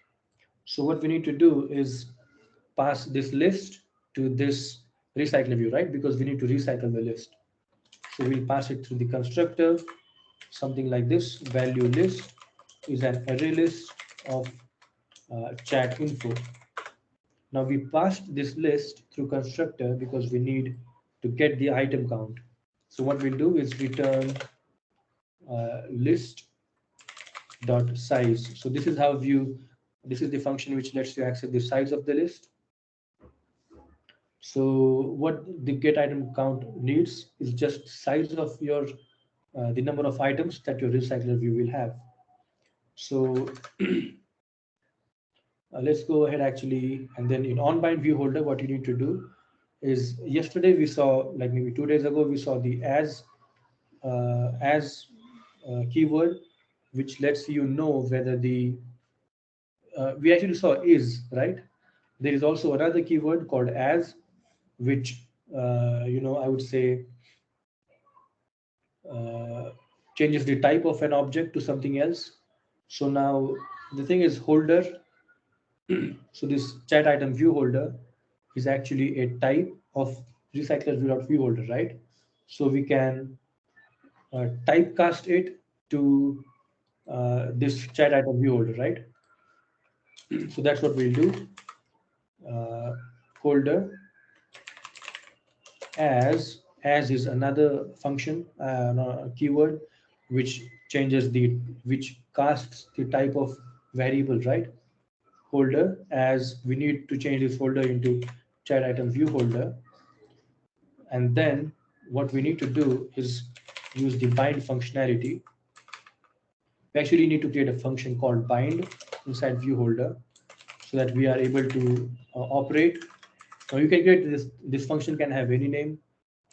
So what we need to do is pass this list to this recycle view, right? Because we need to recycle the list. So we'll pass it through the constructor, something like this. Value list is an array list of chat info. Now we passed this list through constructor because we need to get the item count. So what we'll do is return list dot size. So this is this is the function which lets you access the size of the list. So what the get item count needs is just size of your the number of items that your recycler view will have. So let's go ahead actually, and then in onBind view holder, what you need to do is yesterday we saw, like maybe 2 days ago, we saw the as keyword which lets you know whether the we actually saw is, right? There is also another keyword called as, which I would say uh, changes the type of an object to something else. So now the thing is holder. So this chat item view holder is actually a type of recycler view holder, right? So we can typecast it to this chat item view holder, right? So that's what we'll do. Uh, Holder as is another function, no, a keyword which changes the which casts the type of variable, right? Holder, as we need to change this folder into chat item view holder. And then what we need to do is use the bind functionality. We actually need to create a function called bind inside view holder so that we are able to operate. Now you can create this function can have any name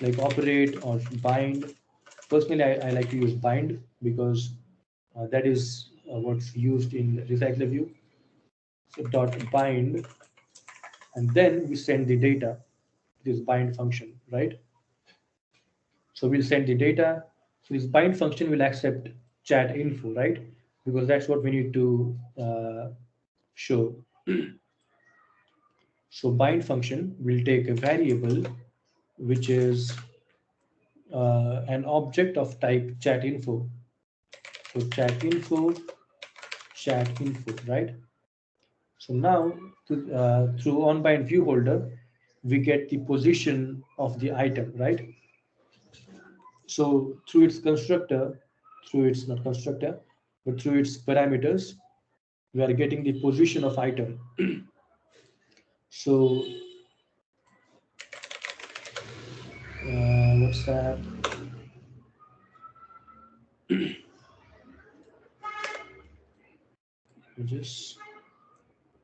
like operate or bind. Personally, I like to use bind because that is what's used in recycler view. So dot bind, and then we send the data to this bind function, right? So we'll send the data. So this bind function will accept chat info, right? Because that's what we need to show. So bind function will take a variable which is an object of type chat info. So chat info, right? So now through onBind view holder, we get the position of the item, right? So through its constructor, through its not constructor, but through its parameters, we are getting the position of item. So what's that? Just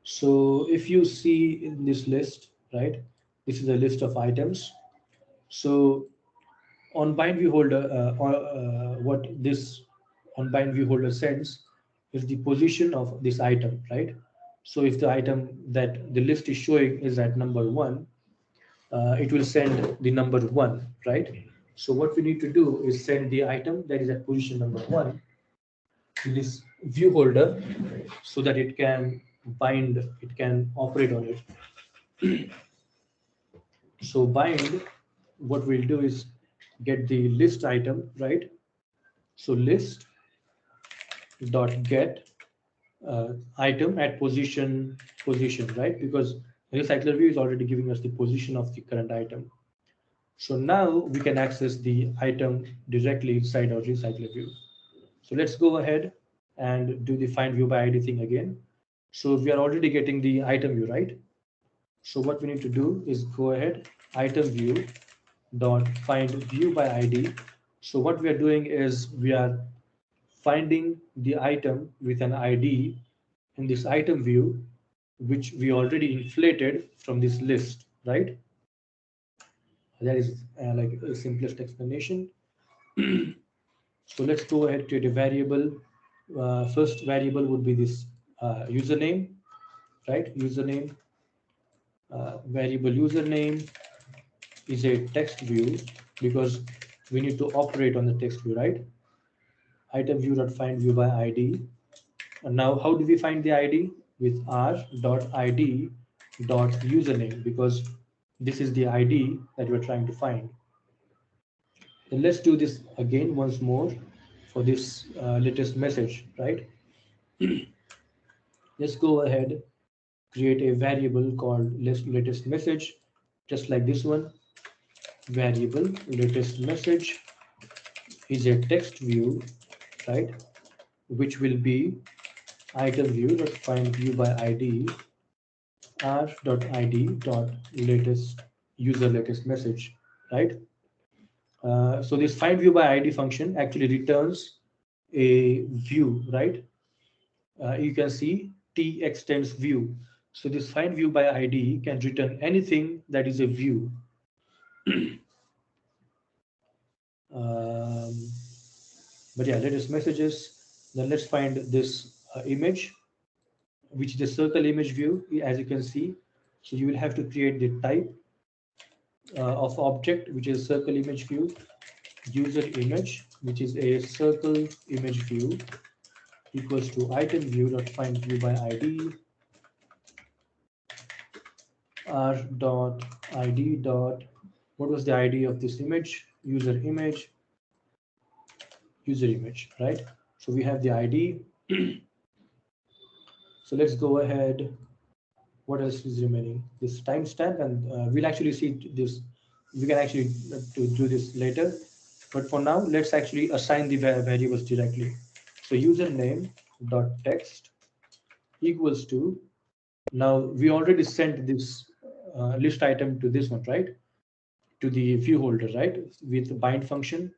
so if you see in this list, right? This is a list of items. So on bind view holder, what this on bind view holder sends is the position of this item, right? So if the item that the list is showing is at number one, it will send the number one, right? So what we need to do is send the item that is at position number one to this view holder so that it can bind, it can operate on it. So bind, what we'll do is get the list item, right? So list dot get item at position, right? Because recycler view is already giving us the position of the current item. So now we can access the item directly inside our recycler view. So let's go ahead and do the find view by ID thing again. So we are already getting the item view, right? So what we need to do is go ahead, item view dot find view by ID. So what we are doing is we are finding the item with an ID in this item view, which we already inflated from this list, right? That is like a simplest explanation. So let's go ahead, create a variable. First variable would be this username, right? Username, variable username is a text view because we need to operate on the text view, right? Item view dot find view by ID. And now how do we find the ID? With r dot id dot username, because this is the ID that we're trying to find. Then let's do this again once more for this latest message, right? Let's go ahead, create a variable called latest message, just like this one. Variable latest message is a text view, right? Which will be item view dot find view by ID r dot id dot latest user latest message, right? So this find view by ID function actually returns a view, right? You can see t extends view. So this find view by ID can return anything that is a view. um, But yeah, latest messages. Then let's find this image, which is the circle image view, as you can see. So you will have to create the type of object, which is circle image view, user image, which is a circle image view, equals to item view dot find view by id, r dot id dot, what was the id of this image? User image, right? So we have the id. So let's go ahead. What else is remaining? This timestamp, and we'll actually see this. We can actually to do this later, but for now, let's actually assign the variables directly. So username dot text equals to, now we already sent this list item to this one, right? To the view holder, right? With the bind function.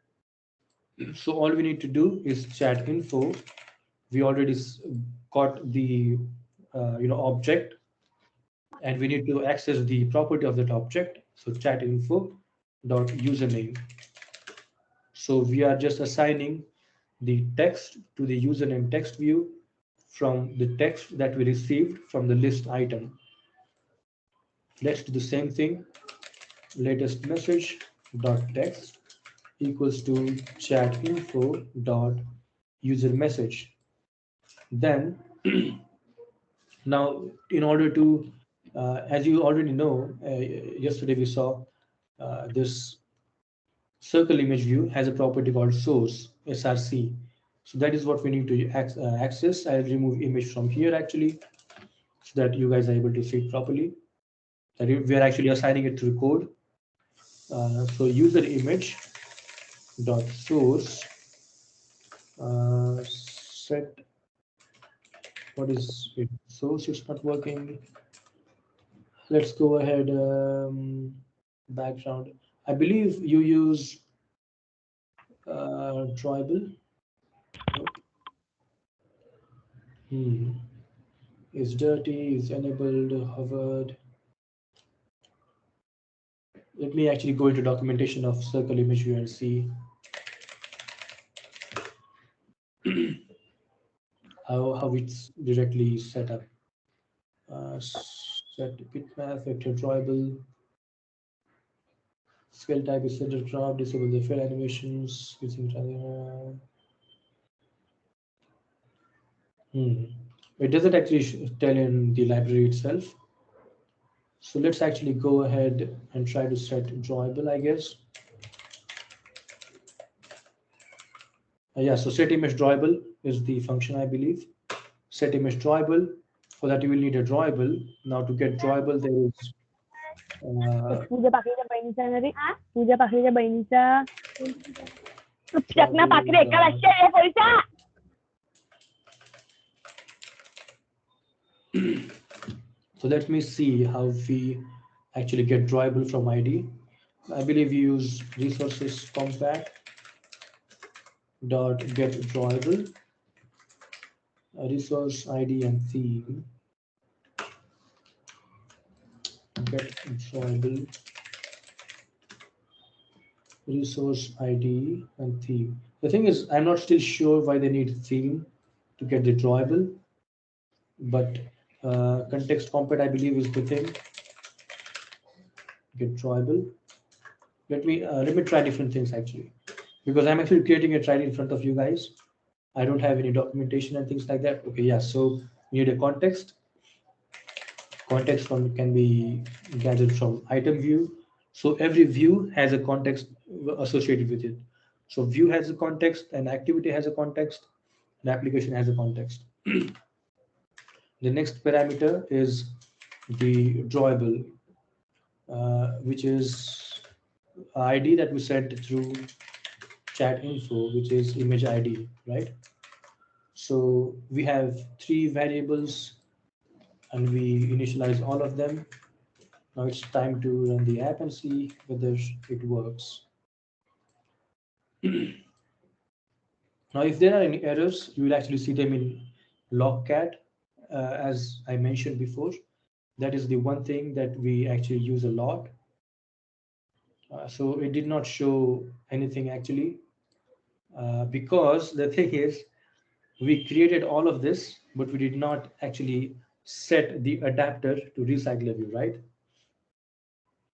So all we need to do is chat info. We already got the object, and we need to access the property of that object. So chat info dot username. So we are just assigning the text to the username text view from the text that we received from the list item. Let's do the same thing. Latest message dot text equals to chat info dot user message. Then now, in order to, as you already know, yesterday we saw this circle image view has a property called source, src. So that is what we need to access. I'll remove image from here actually, so that you guys are able to see it properly. That we are actually assigning it through code. So user image dot source set, what is it? Source, it's not working. Let's go ahead. Background. I believe you use Droidr. No? Is dirty, is enabled, hovered. Let me actually go into documentation of circle image view and see how it's directly set up. Set bitmap, vector drawable. Scale type is center crop, disable the fill animations using It doesn't actually tell in the library itself. So let's actually go ahead and try to set drawable, I guess. Yeah, so set image drawable is the function, I believe. Set image drawable. For that, you will need a drawable. Now, to get drawable, there is पूजा पाखरीच्या बहिणीचा ना रे पूजा पाखरीच्या बहिणीचा चकना पाखरे एका लक्ष पैसा. So let me see how we actually get drawable from ID. I believe we use resources compact dot get drawable, resource ID and theme. Get drawable, resource ID and theme. The thing is, I'm not still sure why they need theme to get the drawable, but context compat, I believe, is the thing. Get drawable. Let me try different things actually, because I'm actually creating it right in front of you guys. I don't have any documentation and things like that. Okay, yeah. So we need a context. Context can be gathered from item view. So every view has a context associated with it. So view has a context, and activity has a context, and application has a context. The next parameter is the drawable, which is ID that we sent through chat info, which is image ID, right? So we have 3 variables and we initialize all of them. Now it's time to run the app and see whether it works. Now, if there are any errors, you will actually see them in logcat, as I mentioned before. That is the one thing that we actually use a lot. So it did not show anything actually. because the thing is, we created all of this, but we did not actually set the adapter to recycle view, right?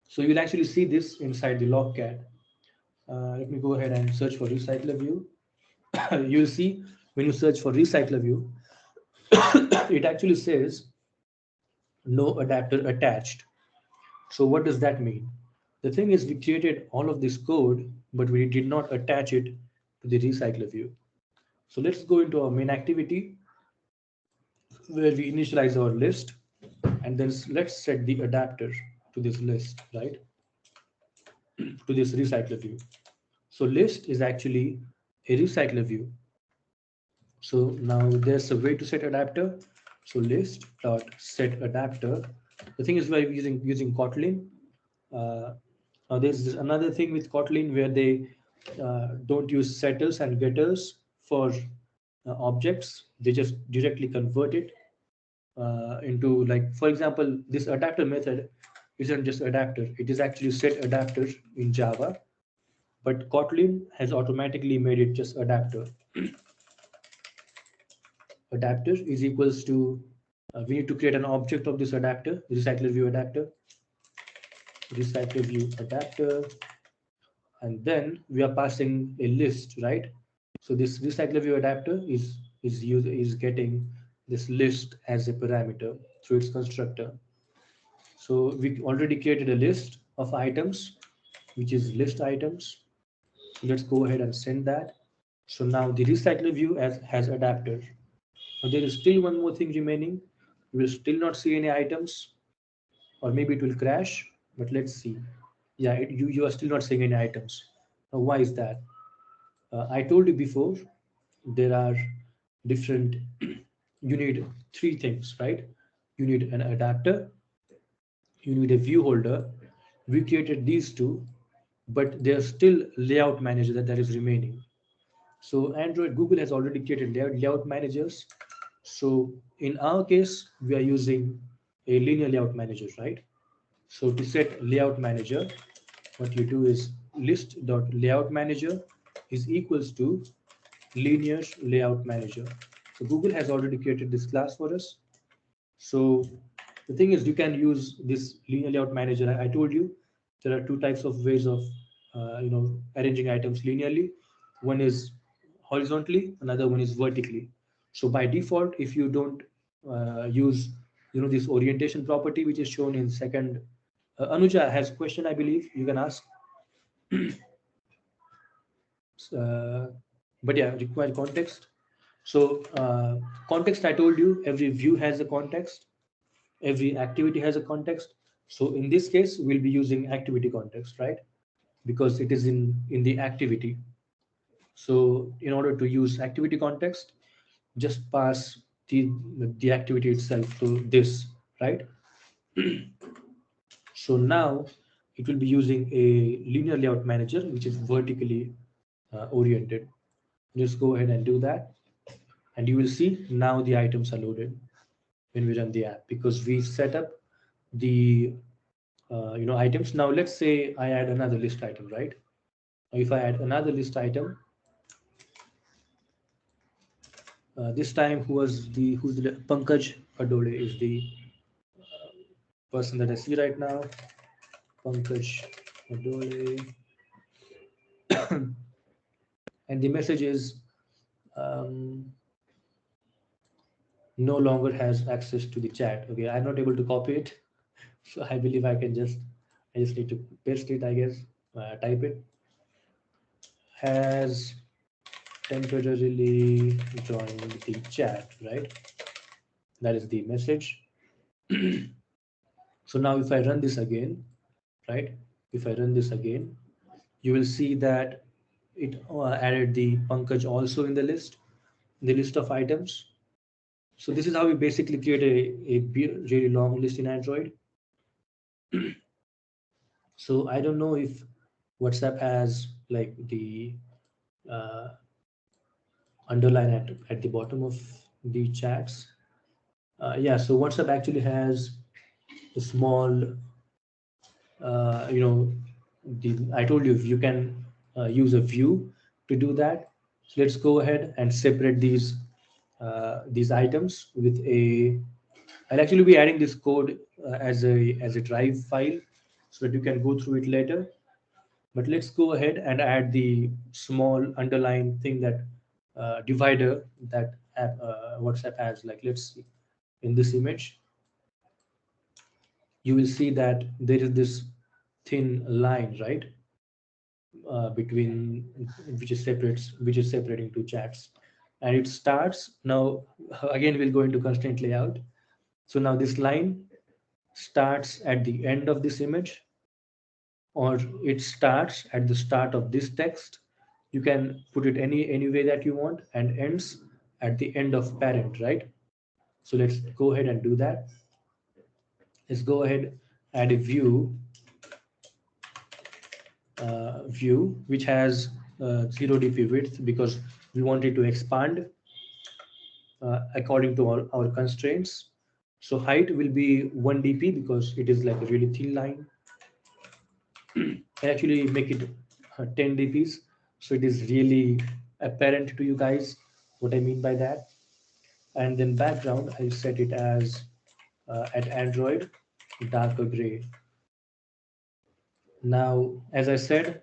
So you'll actually see this inside the logcat. Let me go ahead and search for recycler view. You'll see when you search for recycler view, it actually says no adapter attached. So what does that mean? The thing is, we created all of this code, but we did not attach it to the recycler view. So let's go into our main activity where we initialize our list, and then let's set the adapter to this list, right? To this recycler view. So list is actually a recycler view. So now there's a way to set adapter. So list dot set adapter. The thing is, we're using Kotlin. Uh, Now there's another thing with Kotlin where they don't use setters and getters for objects. They just directly convert it into, like, for example, this adapter method isn't just adapter. It is actually set adapter in Java, but Kotlin has automatically made it just adapter. Adapter is equals to, we need to create an object of this adapter, recycler view adapter, recycler view adapter, and then we are passing a list, right? So this recycler view adapter is getting this list as a parameter through its constructor. So we already created a list of items, which is list items. Let's go ahead and send that. So now the recycler view has adapter. Now there is still one more thing remaining. You will still not see any items, or maybe it will crash, but let's see. Yeah, you are still not seeing any items. Now why is that? I told you before, there are different, you need three things, right? You need an adapter, you need a view holder. We created these two, but there's still layout manager that is remaining. So Android, Google has already created layout managers. So in our case, we are using a linear layout manager, right? So to set layout manager, what you do is list.layout manager is equals to linear layout manager. So Google has already created this class for us. So the thing is, you can use this linear layout manager. I told you there are two types of ways of arranging items linearly. One is horizontally, another one is vertically. So by default, if you don't use this orientation property which is shown in second, Anuja has a question, I believe you can ask. uh, but yeah, required context. So context, I told you, every view has a context, every activity has a context. So in this case, we'll be using activity context, right? Because it is in the activity. So in order to use activity context, just pass the activity itself to this, right? So now it will be using a linear layout manager, which is vertically oriented. Just go ahead and do that, and you will see now the items are loaded when we run the app, because we set up the items. Now let's say I add another list item, right? If I add another list item, this time who's the Pankaj Adole is the person that I see right now. Pankaj Adole, and the message is um, no longer has access to the chat. Okay, I'm not able to copy it, so I believe I just need to paste it, I guess. Type it. Has temporarily joined the chat, right? That is the message. So now if I run this again, right? If I run this again, you will see that it added the Pankaj also in the list of items. So this is how we basically create a really long list in Android. So I don't know if WhatsApp has like the uh, underline at the bottom of the chats. Yeah, so WhatsApp actually has a small, uh, you know, I told you, if you can use a view to do that. So let's go ahead and separate these items with a. I'll actually be adding this code as a drive file so that you can go through it later. But let's go ahead and add the small underline thing that divider that WhatsApp has. Like, let's see, in this image, you will see that there is this thin line, right, between which is separating two chats, and it starts now. Again, we'll go into constraint layout. So now this line starts at the end of this image, or it starts at the start of this text. You can put it any way that you want, and ends at the end of parent, right? So let's go ahead and do that. Let's go ahead, add a view which has 0 dp width, because we want it to expand according to our constraints. So height will be 1 dp because it is like a really thin line. I actually make it 10 dps, so it is really apparent to you guys what I mean by that. And then background, I'll set it as at Android darker gray. Now, as I said,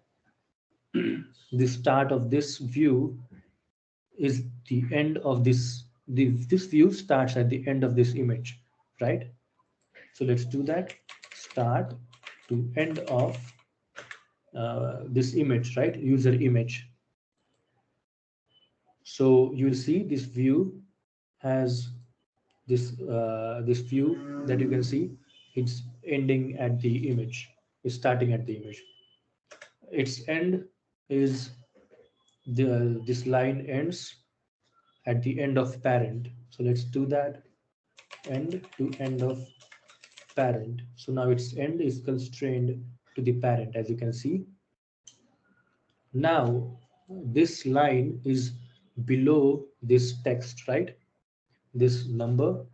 the start of this view is the end of this view starts at the end of this image, right? So let's do that. Start to end of this image, right? User image. So you will see this view has this view that you can see. It's ending at the image. It's starting at the image. Its end is this line ends at the end of parent. So let's do that. End to end of parent. So now its end is constrained to the parent, as you can see. Now this line is below this text, right? This number.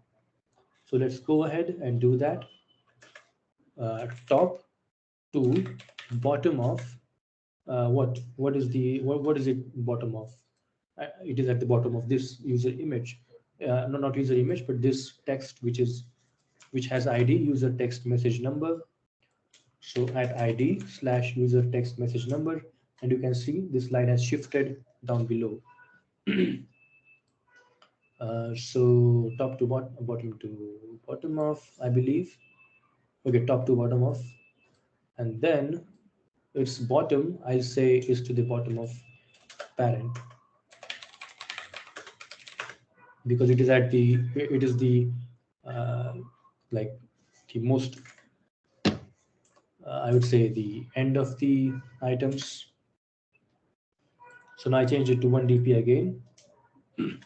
So let's go ahead and do that. Top to bottom of what is it bottom of? It is at the bottom of this user image. No, not user image, but this text which has ID user text message number. So at ID slash user text message number, and you can see this line has shifted down below. So top to bottom to bottom of, I believe. Okay, top to bottom of, and then its bottom, I'll say, is to the bottom of parent, because it is the uh, like the most I would say the end of the items. So now I change it to 1 dp again.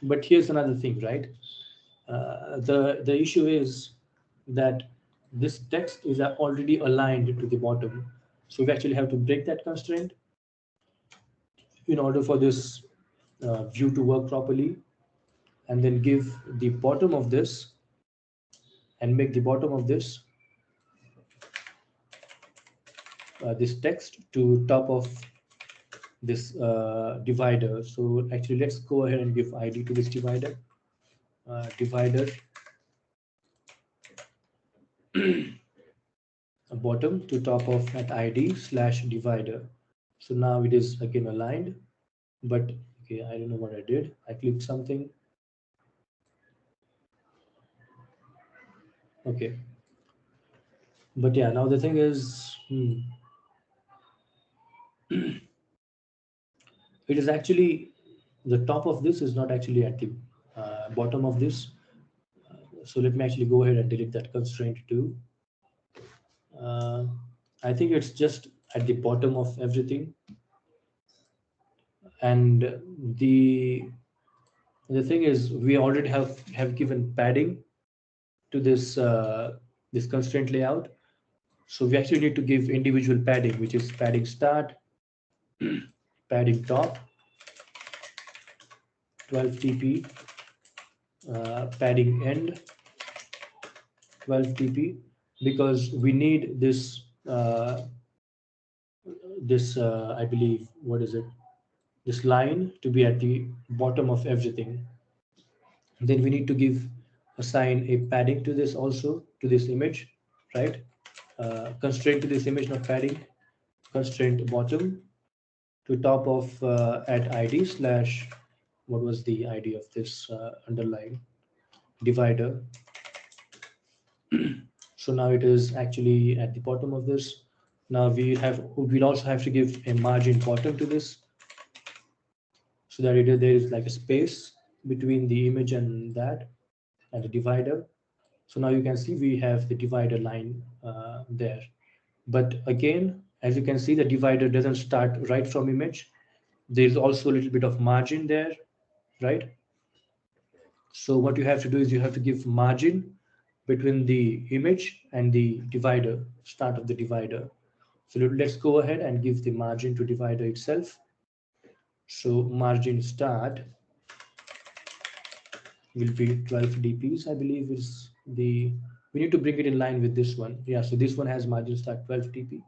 But here's another thing, right? The issue is that this text is already aligned to the bottom, so we actually have to break that constraint in order for this view to work properly, and then give the bottom of this and make the bottom of this text to top of this divider. So actually, let's go ahead and give ID to this divider. Divider bottom to top of at ID slash divider. So now it is again aligned, but okay, I don't know what I did. I clicked something. Okay, but yeah, now the thing is, it is actually the top of this is not actually at the bottom of this. So let me actually go ahead and delete that constraint too. Uh, I think it's just at the bottom of everything, and the thing is we already have given padding to this constraint layout. So we actually need to give individual padding, which is padding start, padding top, 12 dp, padding end, 12 dp, because we need this I believe, what is it? this line to be at the bottom of everything. Then we need to assign a padding to this also, to this image, right? Constraint to this image, not padding. Constraint bottom to top of at id slash, what was the id of this underline divider. So now it is actually at the bottom of this. Now we'll also have to give a margin bottom to this, so that there is like a space between the image and that, and the divider. So now you can see we have the divider line there. But again, as you can see, the divider doesn't start right from image. There's also a little bit of margin there, right? So what you have to do is you have to give margin between the image and the divider, start of the divider. So let's go ahead and give the margin to divider itself. So margin start will be 12 dps, I believe is the, we need to bring it in line with this one. Yeah, so this one has margin start 12 dp.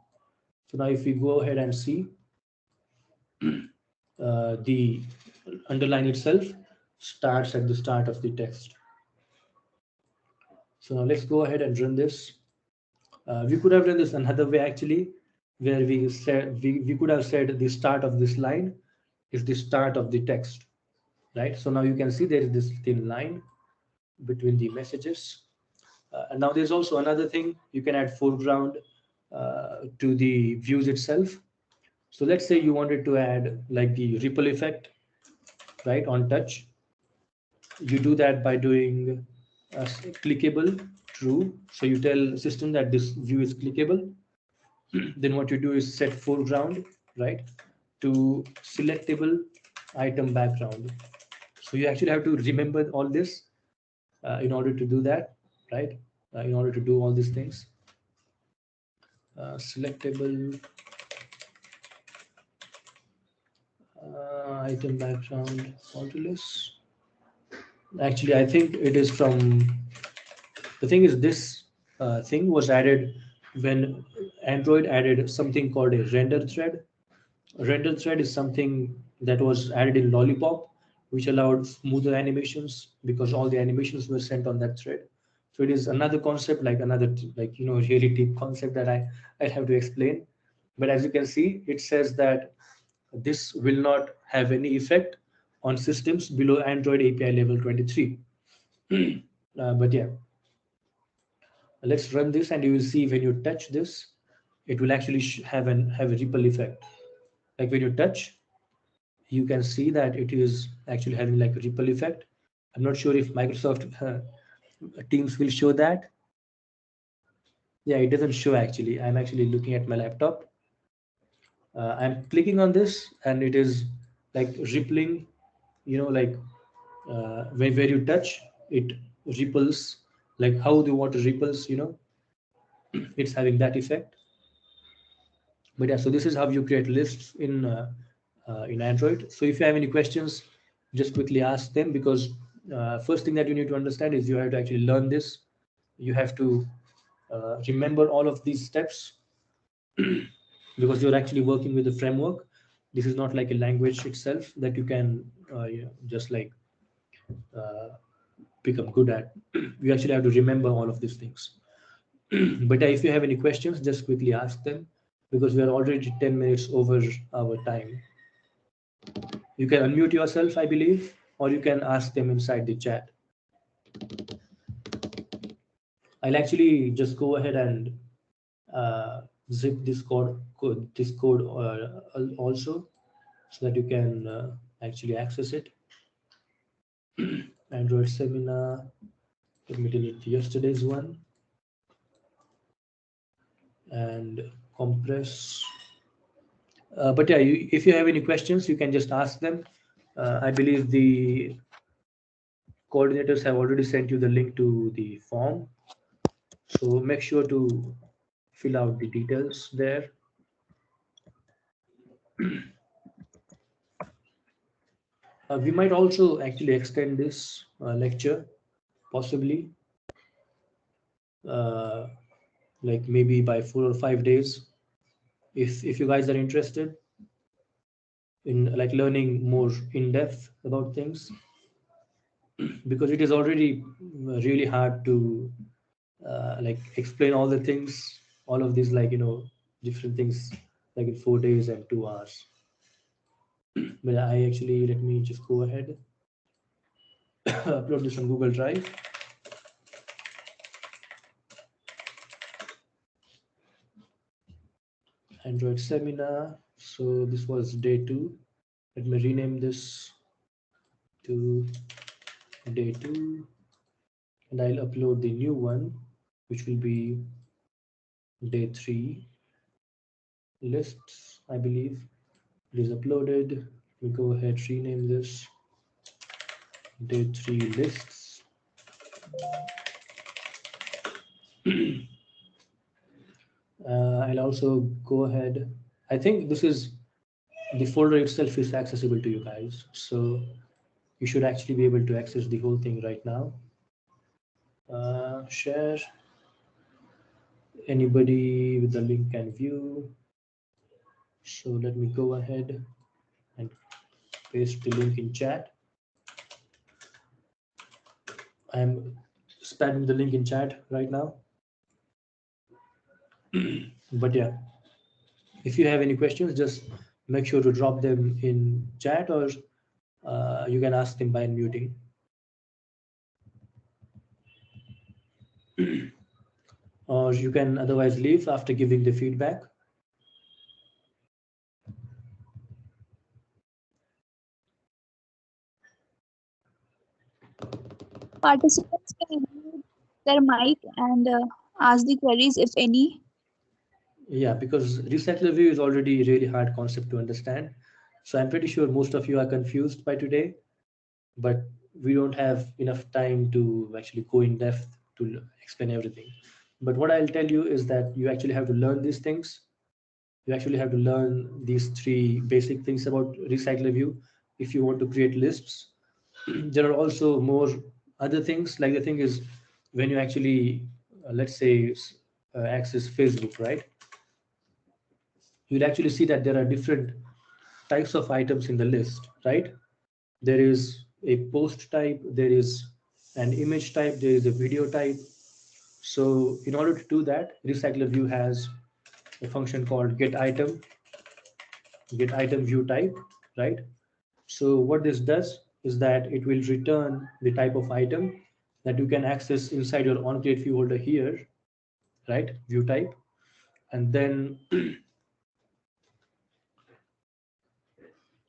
So now if we go ahead and see, the underline itself starts at the start of the text. So now let's go ahead and run this. We could have done this another way actually, where we could have said the start of this line is the start of the text, right? So now you can see there is this thin line between the messages. And now there's also another thing, you can add foreground to the views itself. So let's say you wanted to add like the ripple effect, right, on touch. You do that by doing clickable true. So you tell system that this view is clickable. Then what you do is set foreground, right, to selectable item background. So you actually have to remember all this in order to do that, right? In order to do all these things. Selectable item background modulus. Actually, I think it is from, the thing is this thing was added when Android added something called a render thread. A render thread is something that was added in Lollipop, which allowed smoother animations because all the animations were sent on that thread. So it is another concept, like another, like, really deep concept that I have to explain. But as you can see, it says that this will not have any effect on systems below Android API level 23. But yeah, let's run this and you will see when you touch this, it will actually have a ripple effect. Like when you touch, you can see that it is actually having like a ripple effect. I'm not sure if Microsoft Teams will show that. Yeah, it doesn't show actually. I'm actually looking at my laptop. I'm clicking on this and it is like rippling, like where you touch, it ripples, like how the water ripples, it's having that effect. But yeah, so this is how you create lists in Android. So if you have any questions, just quickly ask them, because first thing that you need to understand is you have to actually learn this. You have to remember all of these steps because you're actually working with a framework. This is not like a language itself that you can just like uh, become good at. You actually have to remember all of these things. But if you have any questions, just quickly ask them, because we are already 10 minutes over our time. You can unmute yourself, I believe, or you can ask them inside the chat. I'll actually just go ahead and zip this code also, so that you can actually access it. Android seminar. Let me delete yesterday's one and compress. But yeah, if you have any questions, you can just ask them. I believe the coordinators have already sent you the link to the form. So make sure to fill out the details there. We might also actually extend this lecture, possibly, uh, like maybe by 4 or 5 days, if you guys are interested. in like learning more in depth about things, because it is already really hard to like explain all the things, all of these, like different things, like in 4 days and 2 hours. But I actually, let me just go ahead, upload this on Google Drive. Android seminar. So this was day 2. Let me rename this to day 2, and I'll upload the new one, which will be day 3 lists, I believe. It is uploaded. We go ahead, rename this day 3 lists. I'll also go ahead. I think this is the folder itself is accessible to you guys, so you should actually be able to access the whole thing right now. Share. Anybody with the link can view. So let me go ahead and paste the link in chat. I'm spamming the link in chat right now. But yeah, if you have any questions, just make sure to drop them in chat, or you can ask them by unmuting. Or you can otherwise leave after giving the feedback. Participants can unmute their mic and ask the queries if any. Yeah, because recycler view is already a really hard concept to understand. So I'm pretty sure most of you are confused by today, but we don't have enough time to actually go in depth to explain everything. But what I'll tell you is that you actually have to learn these things. You actually have to learn these 3 basic things about recycler view if you want to create lists. There are also more other things. Like the thing is, when you actually let's say access Facebook, right, you'll actually see that there are different types of items in the list, right? There is a post type, there is an image type, there is a video type. So in order to do that, recycler view has a function called get item view type, right? So what this does is that it will return the type of item that you can access inside your onCreate view folder here, right? View type. And then,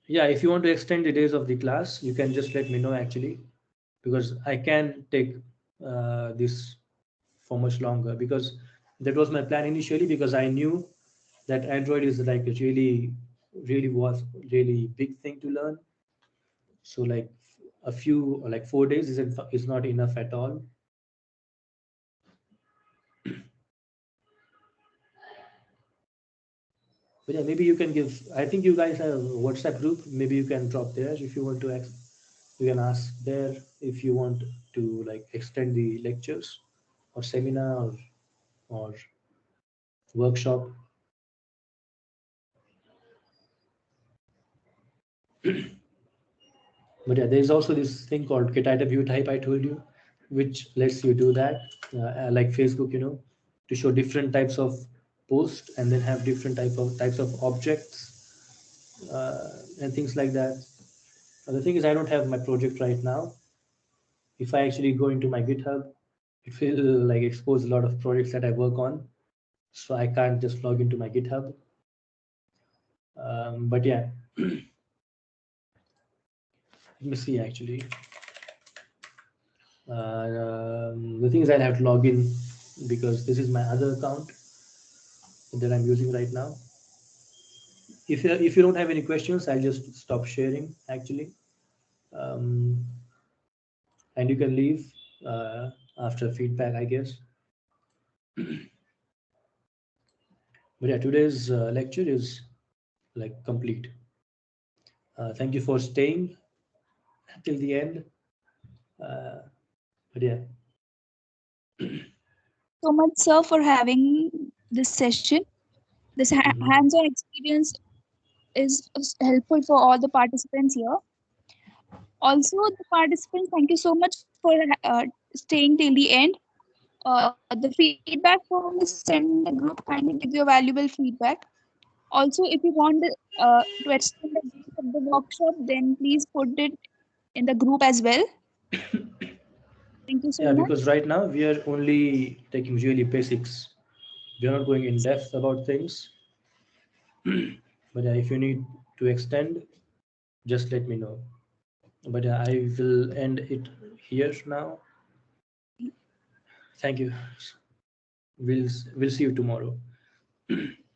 yeah, if you want to extend the days of the class, you can just let me know actually, because I can take this for much longer, because that was my plan initially, because I knew that Android is like a really was really big thing to learn. So like a few, like 4 days is not enough at all. But yeah, maybe you can give. I think you guys have a WhatsApp group. Maybe you can drop there if you want to. You can ask there if you want to like extend the lectures or seminar or workshop. But yeah, there is also this thing called get item view type I told you, which lets you do that, like Facebook, to show different types of posts and then have different types of objects and things like that. The thing is, I don't have my project right now. If I actually go into my GitHub, it will like expose a lot of projects that I work on, so I can't just log into my GitHub. But yeah, let me see actually. The thing is, I'll have to log in because this is my other account that I'm using right now. If you don't have any questions, I'll just stop sharing actually, um, and you can leave after feedback, I guess. But yeah, today's lecture is like complete. Thank you for staying till the end. But yeah, So much, sir, for having this session. This mhm. hands-on experience is helpful for all the participants here. Also, the participants, thank you so much for staying till the end. The feedback form is sent in the group. Kindly give your valuable feedback. Also, if you want to extend the date of the workshop, then please put it in the group as well. Thank you so Yeah, much. because right now we are only taking really basics. We are not going in depth about things. But if you need to extend, just let me know. But I will end it here now. Thank you. We'll see you tomorrow.